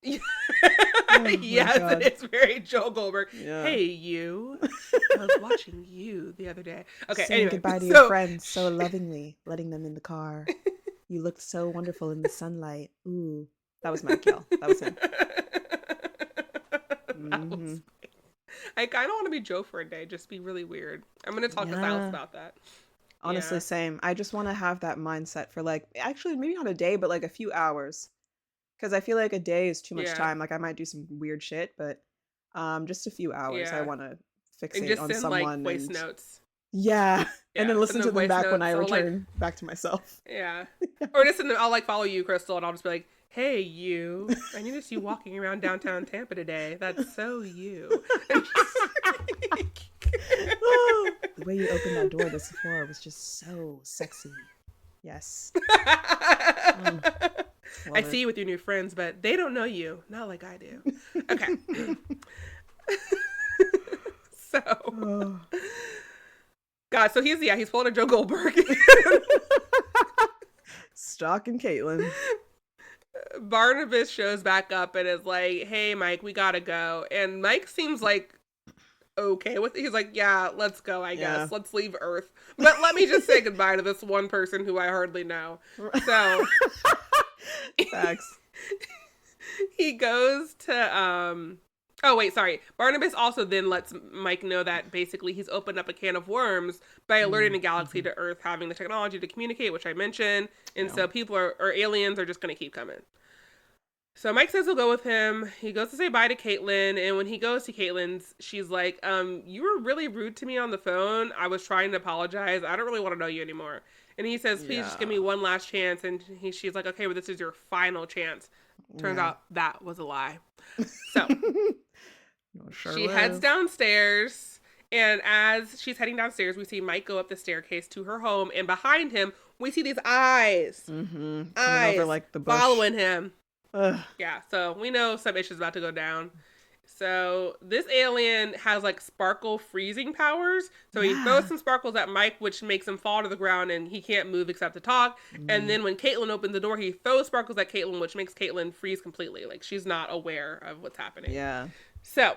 A: Yes,
B: God.
A: it's very Joe Goldberg.
B: Yeah.
A: Hey, you. I was watching you the other day. Okay,
B: saying goodbye to your friends so lovingly, letting them in the car. You looked so wonderful in the sunlight. Ooh, that was my kill. That was him.
A: I kind of want to be Joe for a day. Just be really weird. I'm going to talk to Silas about that.
B: Honestly, same. I just want to have that mindset for like, actually, maybe not a day, but like a few hours. Because I feel like a day is too much time. Like I might do some weird shit, but just a few hours. I want to fixate on someone. Like
A: voice notes.
B: Yeah. And then listen to them back when I return back to myself.
A: Yeah. Or just I'll like follow you, Crystal, and I'll just be like, hey, you, I noticed you walking around downtown Tampa today. That's so you.
B: The way you opened that door to Sephora was just so sexy. Yes.
A: I see you with your new friends, but they don't know you. Not like I do. Okay. So, God, so he's pulling a Joe Goldberg.
B: Stalking Caitlin.
A: Barnabas shows back up and is like, hey, Mike, we gotta go. And Mike seems like okay with it. He's like, yeah, let's go, I guess. Let's leave Earth. But let me just say goodbye to this one person who I hardly know. So
B: facts.
A: He goes to oh wait, sorry. Barnabas also then lets Mike know that basically he's opened up a can of worms by alerting the galaxy to Earth having the technology to communicate, which I mentioned. And so people or aliens are just gonna keep coming. So Mike says he'll go with him. He goes to say bye to Caitlin, and when he goes to Caitlin's, she's like, you were really rude to me on the phone. I was trying to apologize. I don't really want to know you anymore. And he says, please just give me one last chance. And she's like, okay, well, this is your final chance. Turns out that was a lie. So she heads downstairs, and as she's heading downstairs, we see Mike go up the staircase to her home, and behind him, we see these eyes. Eyes over, like, the bush. Following him. Ugh. Yeah, so we know some issue's about to go down. So this alien has like sparkle freezing powers. So he throws some sparkles at Mike, which makes him fall to the ground and he can't move except to talk. And then when Caitlin opens the door, he throws sparkles at Caitlin, which makes Caitlin freeze completely. Like she's not aware of what's happening. Yeah. So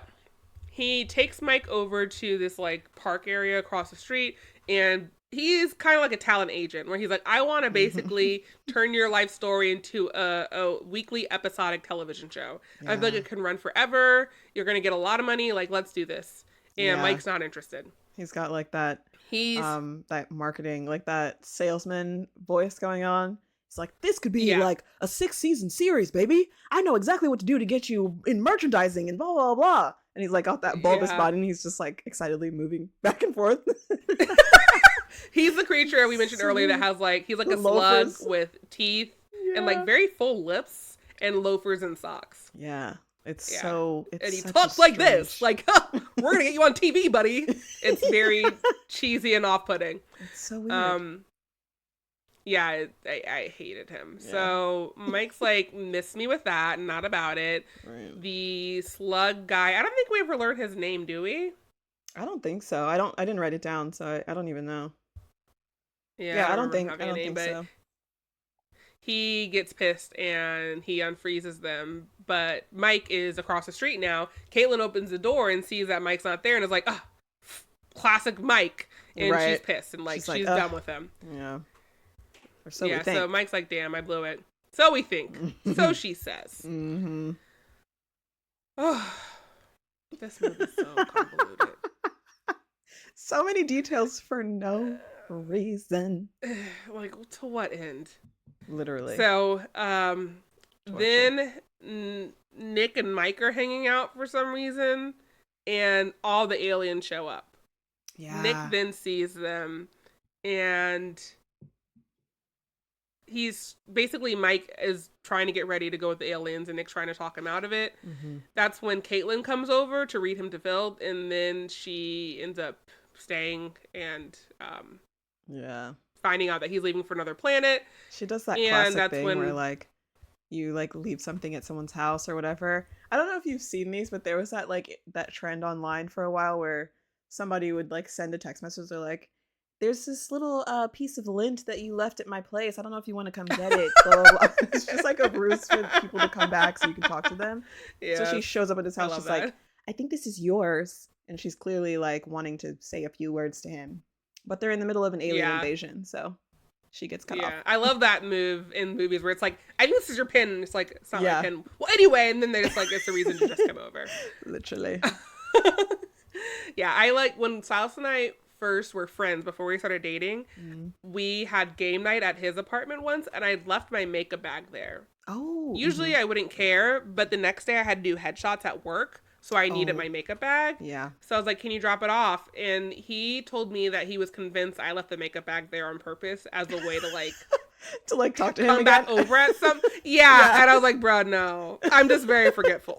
A: he takes Mike over to this like park area across the street, and he's kind of like a talent agent where he's like, I want to basically turn your life story into a weekly episodic television show. I feel like it can run forever. You're going to get a lot of money. Like, let's do this. And Mike's not interested.
B: He's got like that, that marketing, like that salesman voice going on. It's like, this could be like a 6-season series, baby. I know exactly what to do to get you in merchandising and blah, blah, blah. And he's like got that bulbous body and he's just like excitedly moving back and forth.
A: He's the creature we mentioned earlier that has like, he's like a slug with teeth and like very full lips and loafers and socks.
B: Yeah. It's so, it's
A: and he talks like this, like, we're going to get you on TV, buddy. It's very cheesy and off-putting.
B: It's so weird.
A: Yeah, I hated him. Yeah. So Mike's like, miss me with that, not about it. Right. The slug guy, I don't think we ever learned his name, do we?
B: I don't think so. I didn't write it down, so I don't even know.
A: Yeah, I don't think so. He gets pissed and he unfreezes them, but Mike is across the street now. Caitlin opens the door and sees that Mike's not there and is like, classic Mike. And she's pissed and like she's done with him.
B: Yeah. Or so we think.
A: So Mike's like, damn, I blew it. So we think. So she says.
B: Mm-hmm.
A: Oh, this movie's so convoluted.
B: So many details for no reason.
A: Like, to what end?
B: Literally.
A: So, then Nick and Mike are hanging out for some reason, and all the aliens show up. Yeah. Nick then sees them, and Mike is trying to get ready to go with the aliens, and Nick's trying to talk him out of it. Mm-hmm. That's when Caitlin comes over to read him to Phil, and then she ends up staying and finding out that he's leaving for another planet.
B: She does that classic thing where like you like leave something at someone's house or whatever. I don't know if you've seen these, but there was that trend online for a while where somebody would like send a text message. They're like, there's this little piece of lint that you left at my place. I don't know if you want to come get it. Blah, blah, blah. It's just like a ruse for people to come back so you can talk to them. Yeah. So she shows up at his house. She's like, I think this is yours. And she's clearly like wanting to say a few words to him. But they're in the middle of an alien invasion. So she gets cut off.
A: I love that move in movies where it's like, I think this is your pin. And it's like, it's not my pin. Well, anyway. And then they're just like, it's the reason to just come over.
B: Literally.
A: Yeah. I like when Silas and I first were friends before we started dating, we had game night at his apartment once, and I left my makeup bag there.
B: Oh.
A: Usually I wouldn't care, but the next day I had to do headshots at work, so I needed my makeup bag.
B: Yeah.
A: So I was like, can you drop it off? And he told me that he was convinced I left the makeup bag there on purpose as a way to like
B: to like talk to him
A: come
B: again.
A: back over at some. Yeah. And I was like, bro, no, I'm just very forgetful.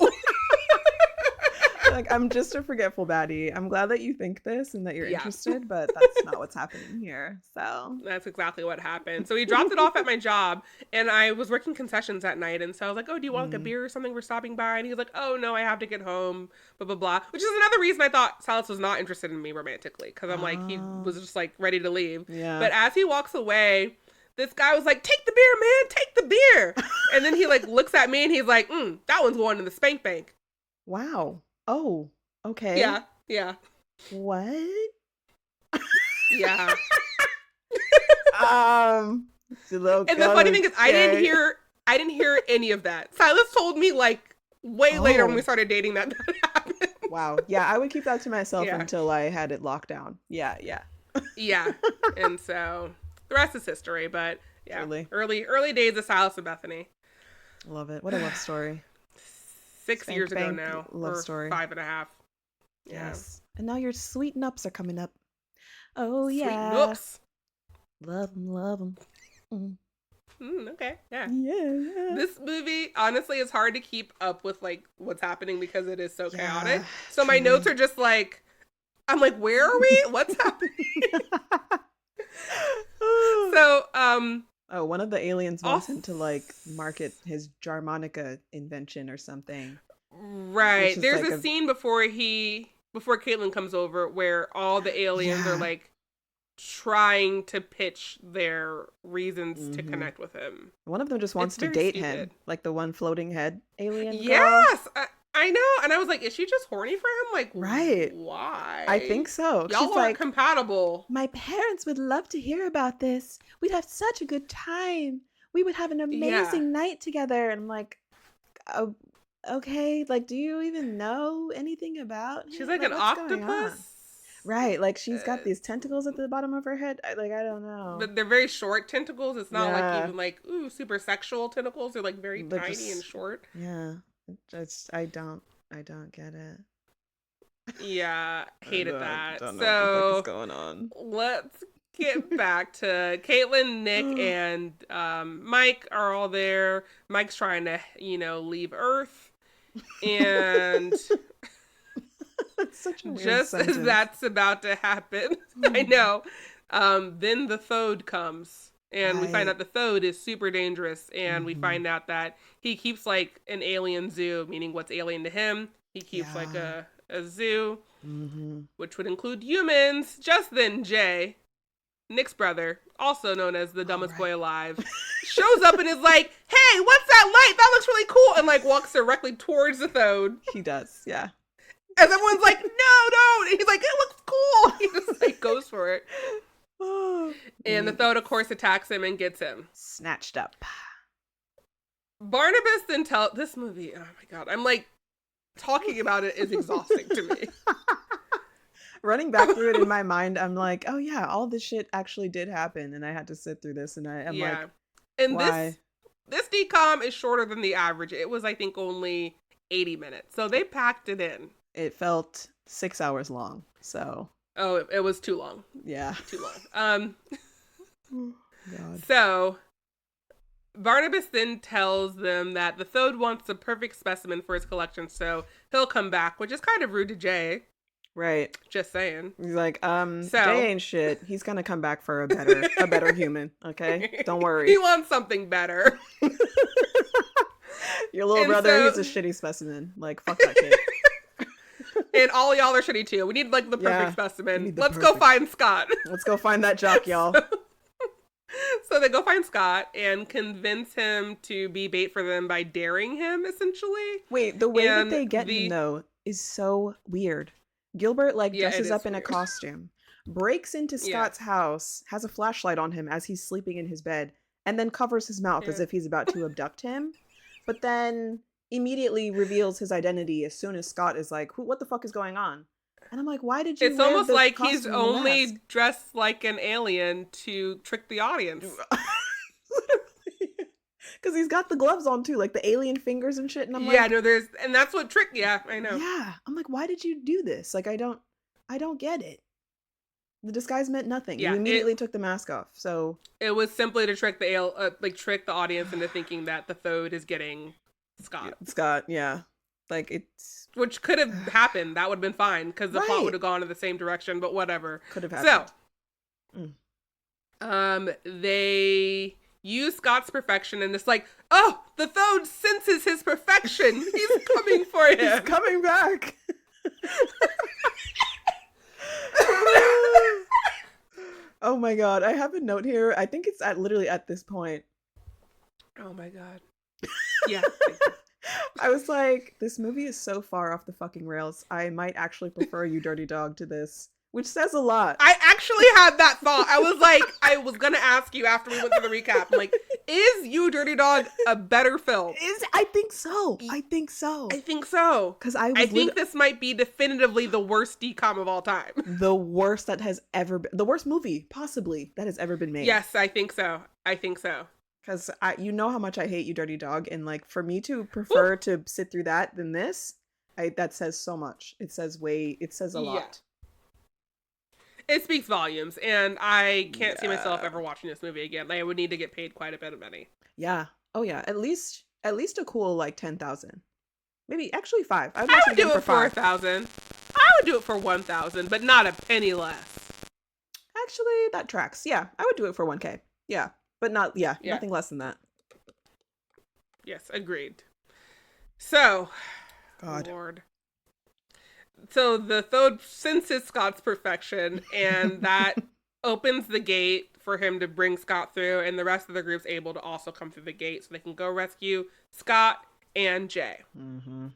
B: Like, I'm just a forgetful baddie. I'm glad that you think this and that you're interested, but that's not what's happening here. So
A: that's exactly what happened. So he dropped it off at my job, and I was working concessions at night, and so I was like, oh, do you want like a beer or something? We're stopping by. And he was like, oh no, I have to get home, blah blah blah, which is another reason I thought Silas was not interested in me romantically, because I'm like, he was just like ready to leave. But as he walks away, this guy was like, take the beer, man, take the beer. And then he like looks at me and he's like, that one's going in the spank bank.
B: Wow. Oh, okay.
A: Yeah.
B: What?
A: Yeah.
B: And
A: the funny thing is, I didn't hear any of that. Silas told me like way later when we started dating that happened.
B: Wow. Yeah, I would keep that to myself until I had it locked down. Yeah.
A: Yeah. And so the rest is history, but yeah.
B: Really.
A: Early days of Silas and Bethany.
B: Love it. What a love story.
A: 6 years ago now.
B: Love story.
A: 5.5.
B: Yes. And now your sweet nups are coming up. Oh,
A: sweet
B: yeah.
A: Nups.
B: Love them.
A: Okay. Yeah.
B: Yeah.
A: This movie, honestly, is hard to keep up with, like, what's happening because it is so chaotic. So my notes are just like, I'm like, where are we? What's happening? So,
B: one of the aliens wants him to like market his Jarmonica invention or something.
A: Right. There's like a scene before Caitlin comes over where all the aliens are like trying to pitch their reasons to connect with him.
B: One of them just wants to date him, like the one floating head alien girl.
A: Yes, I know. And I was like, is she just horny for him? Like,
B: right.
A: Why?
B: I think so.
A: Y'all aren't compatible.
B: My parents would love to hear about this. We'd have such a good time. We would have an amazing night together. And I'm like, oh, okay. Like, do you even know anything about him?
A: She's like an octopus.
B: Right. Like, she's got these tentacles at the bottom of her head. I don't know.
A: But they're very short tentacles. It's not like even like, super sexual tentacles. They're like very tiny and short.
B: Yeah. I don't get it.
A: Yeah, hated that.
B: Don't know what the fuck is going on.
A: Let's get back to Caitlin, Nick, and Mike are all there. Mike's trying to, leave Earth, and
B: that's such a weird
A: just
B: sentence.
A: as that's about to happen, I know. Then the Thode comes. And we find out the Thode is super dangerous, and we find out that he keeps like an alien zoo, meaning what's alien to him. He keeps like a zoo, which would include humans. Just then, Jay, Nick's brother, also known as the dumbest boy alive, shows up and is like, "Hey, what's that light? That looks really cool!" And like walks directly towards the Thode.
B: He does, yeah.
A: And everyone's like, "No, don't!" And he's like, "It looks cool." He just like goes for it. And the Thode, of course, attacks him and gets him
B: snatched up.
A: Barnabas then this movie. Oh my god, I'm like talking about it is exhausting to me.
B: Running back through it in my mind, I'm like, oh yeah, all this shit actually did happen, and I had to sit through this, and I'm like,
A: and
B: why?
A: This decom is shorter than the average. It was, I think, only 80 minutes, so they packed it in.
B: It felt 6 hours long, so.
A: Oh, it was too long.
B: Yeah.
A: Too long.
B: God.
A: So, Barnabas then tells them that the Thode wants a perfect specimen for his collection, so he'll come back, which is kind of rude to Jay.
B: Right.
A: Just saying.
B: He's like, Jay ain't shit. He's gonna come back for a better human, okay? Don't worry.
A: He wants something better.
B: Your little brother, he's a shitty specimen. Like, fuck that kid.
A: And all y'all are shitty too. We need like the perfect specimen. Let's go find Scott.
B: Let's go find that jock, y'all.
A: So they go find Scott and convince him to be bait for them by daring him, essentially.
B: Wait, the way that they get him, though, is so weird. Gilbert, dresses up in a costume, breaks into Scott's house, has a flashlight on him as he's sleeping in his bed, and then covers his mouth as if he's about to abduct him. But then immediately reveals his identity as soon as Scott is like, what the fuck is going on? And I'm like, why did you
A: It's almost like he's only
B: mask?
A: Dressed like an alien to trick the audience.
B: Because he's got the gloves on too, like the alien fingers and shit. And I'm like,
A: and that's what I know.
B: Yeah. I'm like, why did you do this? Like, I don't get it. The disguise meant nothing.
A: Yeah,
B: You immediately took the mask off. So
A: it was simply to trick trick the audience into thinking that the Thode is getting Scott.
B: Scott, yeah. Like, it's...
A: Which could have happened. That would have been fine, because the plot would have gone in the same direction, but whatever.
B: Could have happened.
A: So, they use Scott's perfection, and it's like, oh, the Thode senses his perfection. He's coming for him.
B: He's coming back. Oh my god, I have a note here. I think it's literally at this point.
A: Oh my god. Yeah.
B: I was like, this movie is so far off the fucking rails. I might actually prefer You Dirty Dog to this, which says a lot.
A: I actually had that thought. I was like, I was gonna ask you after we went through the recap. I'm like, is You Dirty Dog a better film?
B: I think so. I think so. Because I
A: think this might be definitively the worst DCOM of all time.
B: The worst that has ever been. The worst movie, possibly, that has ever been made.
A: Yes, I think so. Because
B: you know how much I hate You Dirty Dog, and like for me to prefer to sit through that than this, that says so much. It says a lot.
A: It speaks volumes, and I can't see myself ever watching this movie again. I would need to get paid quite a bit of money.
B: Yeah. Oh yeah. At least a cool like 10,000. Maybe actually 5.
A: I would do it for 1,000. I would do it for 1,000, but not a penny less.
B: Actually, that tracks. Yeah, I would do it for 1K. Yeah. But nothing less than that.
A: Yes, agreed. So,
B: God.
A: Lord. So the Thode senses Scott's perfection, and that opens the gate for him to bring Scott through, and the rest of the group's able to also come through the gate so they can go rescue Scott and Jay.
B: Mm-hmm.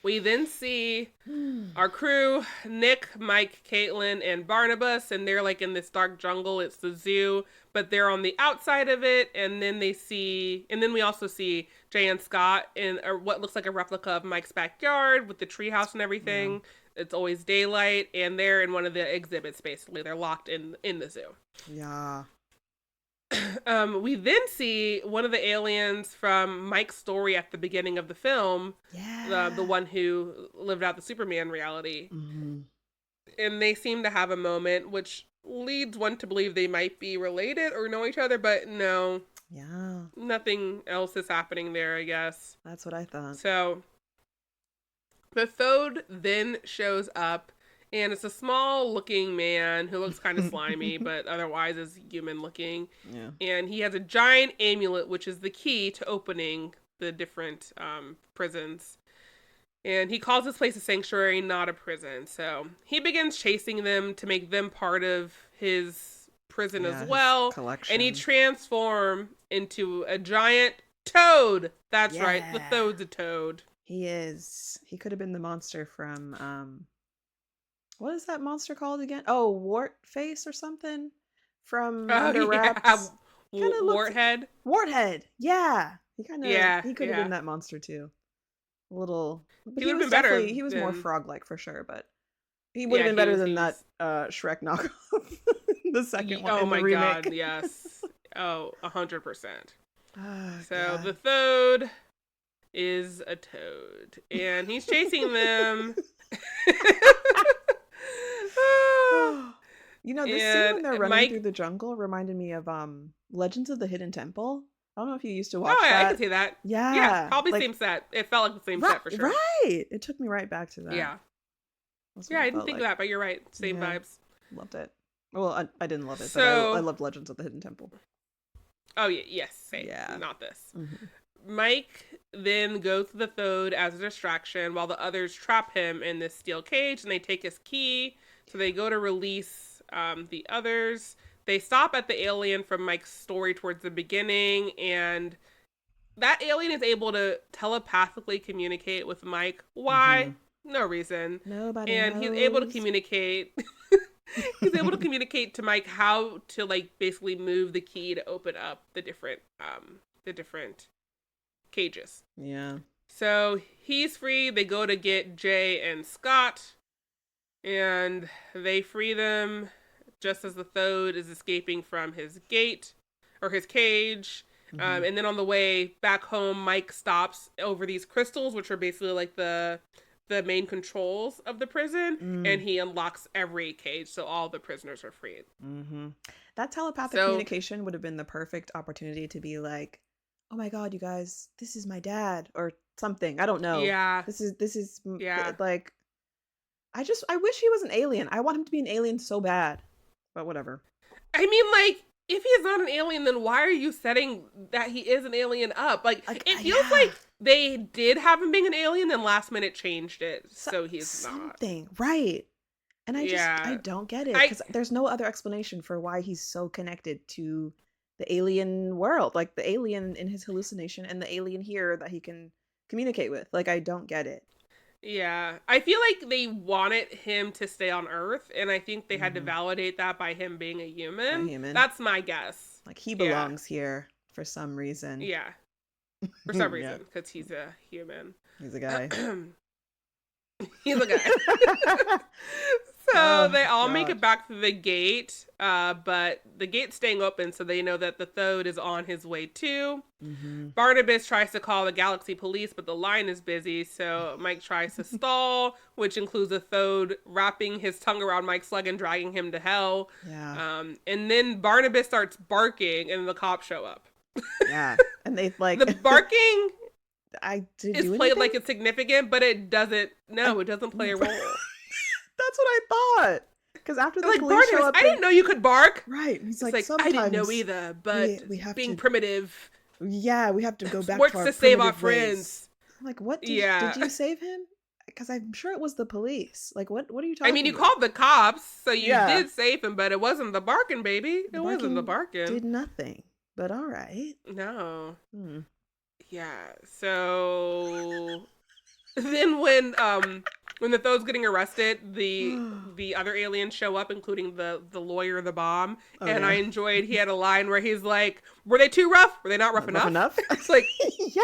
A: We then see our crew, Nick, Mike, Caitlin, and Barnabas, and they're like in this dark jungle. It's the zoo, but they're on the outside of it. And then we also see Jay and Scott in what looks like a replica of Mike's backyard with the treehouse and everything. Yeah. It's always daylight, and they're in one of the exhibits. Basically, they're locked in the zoo.
B: Yeah.
A: We then see one of the aliens from Mike's story at the beginning of the film.
B: Yeah.
A: The one who lived out the Superman reality.
B: Mm-hmm.
A: And they seem to have a moment, which leads one to believe they might be related or know each other, but no.
B: Yeah.
A: Nothing else is happening there, I guess.
B: That's what I thought.
A: So, the Thode then shows up. And it's a small-looking man who looks kind of slimy, but otherwise is human-looking.
B: Yeah.
A: And he has a giant amulet, which is the key to opening the different prisons. And he calls this place a sanctuary, not a prison. So he begins chasing them to make them part of his prison as well.
B: Collection.
A: And he transforms into a giant toad. That's right. The Thode's a toad.
B: He is. He could have been the monster from... what is that monster called again? Oh, Wart Face or something from Under Wraps.
A: Yeah. Warthead.
B: Warthead. Yeah. He kind of. He could have been that monster too. A little.
A: He would have been better.
B: He was more frog-like for sure, but he would have been better than that Shrek knockoff. The second one.
A: Oh my
B: remake.
A: God! Yes. 100%. So
B: God.
A: the Thode is a toad, and he's chasing them.
B: You know, this scene when they're running through the jungle reminded me of Legends of the Hidden Temple. I don't know if you used to watch that.
A: I can see that. Yeah, probably same set. It felt like the same set for sure.
B: Right. It took me right back to that.
A: Yeah. I didn't think of that, but you're right. Same vibes.
B: Loved it. Well, I didn't love it, but I loved Legends of the Hidden Temple.
A: Oh, yeah. Yes. Same.
B: Yeah.
A: Not this.
B: Mm-hmm.
A: Mike then goes to the Thode as a distraction while the others trap him in this steel cage, and they take his key. So they go to release the others. They stop at the alien from Mike's story towards the beginning, and that alien is able to telepathically communicate with Mike. Why? Mm-hmm. No reason.
B: Nobody
A: knows.
B: And
A: he's able to communicate. He's able to communicate to Mike how to basically move the key to open up the different cages.
B: Yeah.
A: So he's free. They go to get Jay and Scott, and they free them just as the Thode is escaping from his gate or his cage. Mm-hmm. And then on the way back home, Mike stops over these crystals, which are basically like the the main controls of the prison, and he unlocks every cage, so all the prisoners are freed.
B: That telepathic communication would have been the perfect opportunity to be like, oh my god, you guys, this is my dad, or something. I don't know.
A: Yeah.
B: This is like, I wish he was an alien. I want him to be an alien so bad, but whatever.
A: I mean, like, if he's not an alien, then why are you setting that he is an alien up? Like it feels like they did have him being an alien and last minute changed it, so he's
B: something not. Right. And I don't get it, because there's no other explanation for why he's so connected to the alien world, like the alien in his hallucination and the alien here that he can communicate with. Like, I don't get it.
A: Yeah, I feel like they wanted him to stay on Earth, and I think they had to validate that by him being a human. That's my guess.
B: Like, he belongs here for some reason.
A: Yeah, for some reason, because he's a human.
B: He's a guy.
A: He's a guy. So they all make it back through the gate, but the gate's staying open, so they know that the Thode is on his way too. Barnabas tries to call the Galaxy Police, but the line is busy, so Mike tries to stall, which includes the Thode wrapping his tongue around Mike's leg and dragging him to hell.
B: Yeah.
A: And then Barnabas starts barking, and the cops show up.
B: Yeah, and they like
A: the barking.
B: Is
A: played like it's significant, but it doesn't. No, it doesn't play a role.
B: That's what I thought. Because after the
A: like
B: police
A: show up, I didn't know you could bark.
B: Right. He's like,
A: I didn't know either, but we have being primitive.
B: Yeah, we have to go back
A: works
B: to our
A: to save our
B: ways.
A: friends.
B: I'm like, what? Did you save him? Because I'm sure it was the police. Like, what are you talking about?
A: I mean, you called the cops, so you did save him, but it wasn't the barking, baby. It wasn't the barking.
B: Did nothing. But all right.
A: No. Yeah. So then when the Thode's getting arrested, the other aliens show up, including the lawyer, the bomb. I enjoyed, he had a line where he's like, were they too rough? Were they not rough enough? It's like,
B: yeah.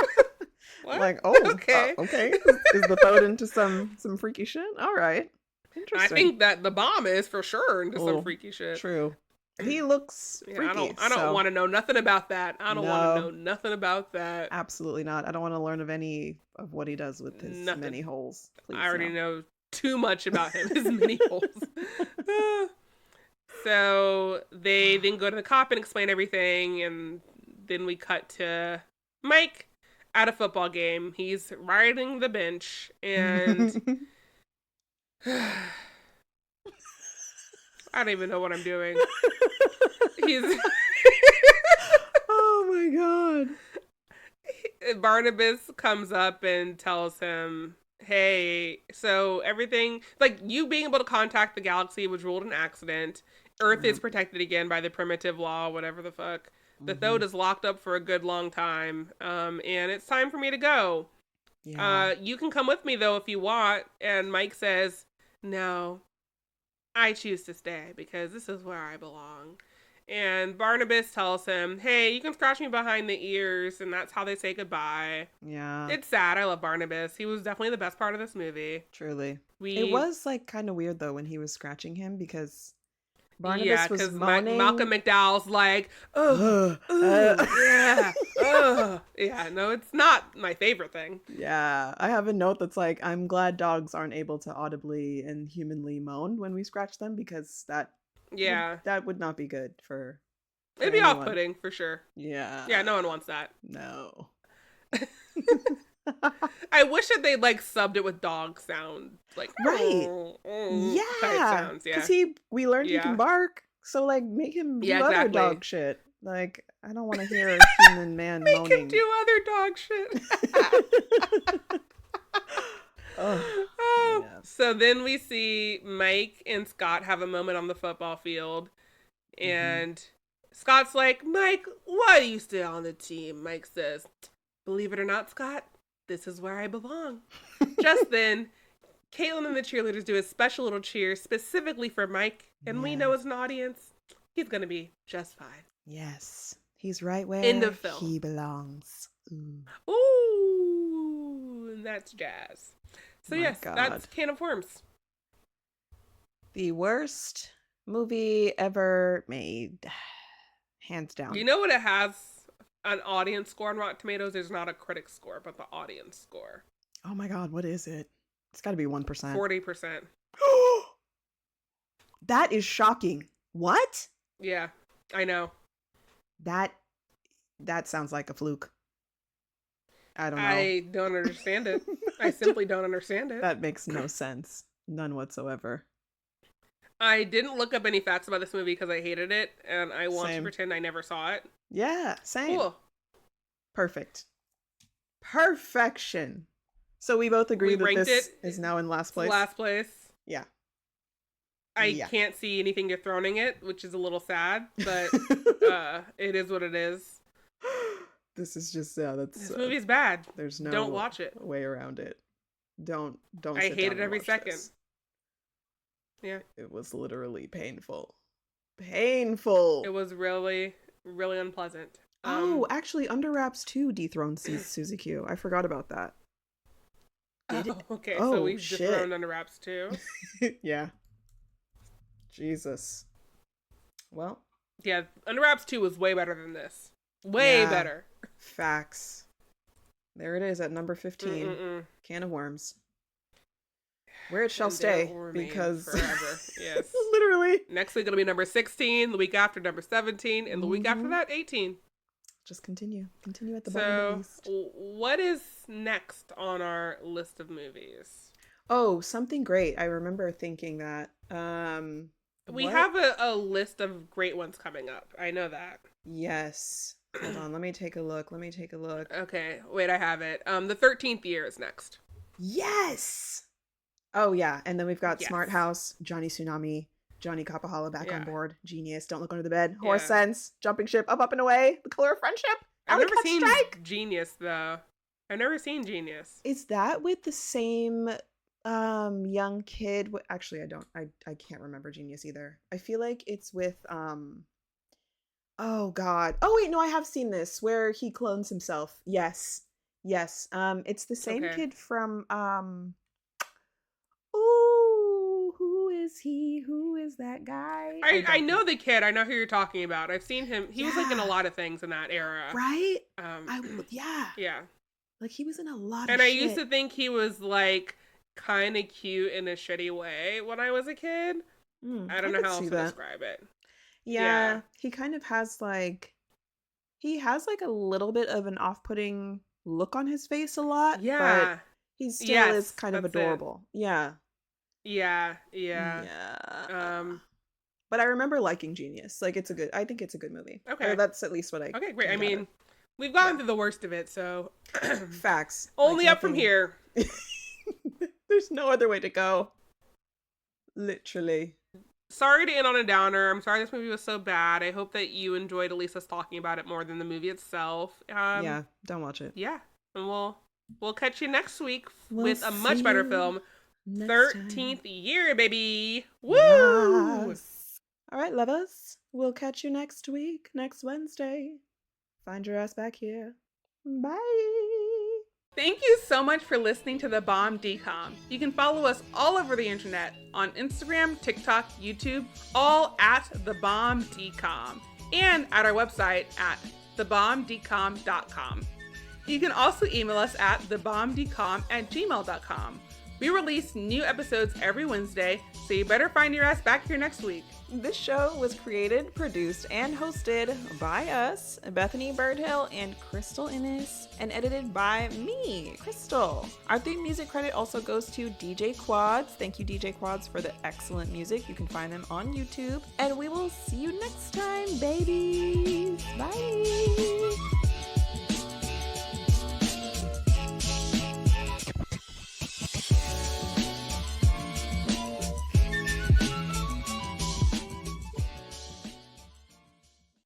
B: What? Like, okay. Okay. Is the Thode into some freaky shit? All right. Interesting.
A: I think that the bomb is for sure into some freaky shit.
B: True. He looks freaky.
A: I don't want to know nothing about that. I don't want to know nothing about that.
B: Absolutely not. I don't want to learn of any of what he does with his many holes. Please,
A: I already know too much about him, his many holes. So they then go to the cop and explain everything, and then we cut to Mike at a football game. He's riding the bench, and I don't even know what I'm doing.
B: Oh my
A: god. Barnabas comes up and tells him, hey, so everything, like, you being able to contact the galaxy was ruled an accident. Earth is protected again by the primitive law, whatever the fuck. The Thode is locked up for a good long time. And it's time for me to go. Yeah. You can come with me though if you want. And Mike says, no, I choose to stay because this is where I belong. And Barnabas tells him, hey, you can scratch me behind the ears, and that's how they say goodbye.
B: Yeah.
A: It's sad. I love Barnabas. He was definitely the best part of this movie.
B: Truly. It was, like, kind of weird, though, when he was scratching him, because Barnabas was moaning.
A: Malcom McDowell's like, yeah, no, it's not my favorite thing.
B: Yeah, I have a note that's like, I'm glad dogs aren't able to audibly and humanly moan when we scratch them, because that would not be good for
A: it'd be
B: anyone.
A: Off-putting for sure.
B: Yeah,
A: no one wants that.
B: No.
A: I wish that they like subbed it with dog sound, like
B: right, sounds. Yeah, because we learned he can bark, so like make him do other dog shit. Like, I don't want to hear a human man
A: make
B: moaning.
A: Him do other dog shit. So then we see Mike and Scott have a moment on the football field, and Scott's like, Mike, why do you stay on the team? Mike says, believe it or not, Scott, this is where I belong. Just then, Caitlin and the cheerleaders do a special little cheer specifically for Mike, and we know as an audience, he's going to be just fine.
B: Yes, he's right where he belongs.
A: Ooh, and that's jazz. So that's Can of Worms.
B: The worst movie ever made. Hands down.
A: You know what it has? An audience score on Rotten Tomatoes. There's not a critic score, but the audience score.
B: Oh my god, what is it? It's got to be 1%.
A: 40%.
B: That is shocking. What?
A: Yeah, I know.
B: That sounds like a fluke. I don't know.
A: I don't understand it. I simply don't understand it.
B: That makes no sense. None whatsoever.
A: I didn't look up any facts about this movie because I hated it, and I want to pretend I never saw it.
B: Yeah, same.
A: Cool.
B: Perfect. Perfection. So we both agree that this is now in last place?
A: Last place.
B: Yeah.
A: I can't see anything dethroning it, which is a little sad, but it is what it is.
B: This is just, this
A: movie's bad.
B: There's no
A: don't watch it.
B: way around it. Don't
A: I hate it every second.
B: This.
A: Yeah.
B: It was literally painful. Painful.
A: It was really, really unpleasant.
B: Actually, Under Wraps 2 dethroned Suzy Q. I forgot about that.
A: Okay, so we've dethroned Under Wraps 2.
B: Yeah. Jesus. Well.
A: Yeah, Under Wraps 2 was way better than this. Way better.
B: Facts. There it is at number 15. Can of worms. Where it shall stay, because
A: forever. Yes.
B: Literally.
A: Next week it'll be number 16, the week after number 17, and the week after that 18.
B: Just continue at the bottom of the list.
A: So, what is next on our list of movies?
B: Oh, something great. I remember thinking that.
A: We have a list of great ones coming up. I know that.
B: Yes. Hold on. Let me take a look.
A: Okay. Wait, I have it. The 13th Year is next.
B: Yes. Oh, yeah. And then we've got Smart House, Johnny Tsunami, Johnny Kapahala back on board, Genius, Don't Look Under the Bed, Horse Sense, Jumping Ship, Up and Away, The Color of Friendship.
A: I've never seen Genius, though. I've never seen Genius.
B: Is that with the same young kid? Actually, I don't. I can't remember Genius either. I feel like it's with oh God. Oh wait, no, I have seen this where he clones himself. Yes. It's the same kid from who is he? Who is that guy?
A: I know the kid. I know who you're talking about. I've seen him. He was like in a lot of things in that era.
B: Right?
A: Yeah.
B: Like he was in a lot
A: of shit. And I used to think he was like kind of cute in a shitty way when I was a kid. I don't know how else to describe it.
B: Yeah. He kind of has like a little bit of an off-putting look on his face a lot.
A: Yeah.
B: But he still is kind of adorable. Yeah. But I remember liking Genius. Like I think it's a good movie.
A: Okay.
B: Or that's at least what I
A: Okay, great. I mean, we've gotten through the worst of it, so
B: facts.
A: Only up from here.
B: There's no other way to go. Literally.
A: Sorry to end on a downer. I'm sorry this movie was so bad. I hope that you enjoyed at least us talking about it more than the movie itself.
B: Yeah, don't watch it.
A: Yeah. And we'll catch you next week with a much better film. 13th Year, baby. Woo!
B: Yes. All right, lovers. We'll catch you next week, next Wednesday. Find your ass back here. Bye.
A: Thank you so much for listening to The Bomb DCOM. You can follow us all over the internet on Instagram, TikTok, YouTube, all at The Bomb DCOM, and at our website at thebombdcom.com. You can also email us at thebombdcom@gmail.com. We release new episodes every Wednesday, so you better find your ass back here next week.
B: This show was created, produced, and hosted by us, Bethany Birdhill and Crystal Innes, and edited by me, Crystal. Our theme music credit also goes to DJ Quads. Thank you, DJ Quads, for the excellent music. You can find them on YouTube. And we will see you next time, babies. Bye.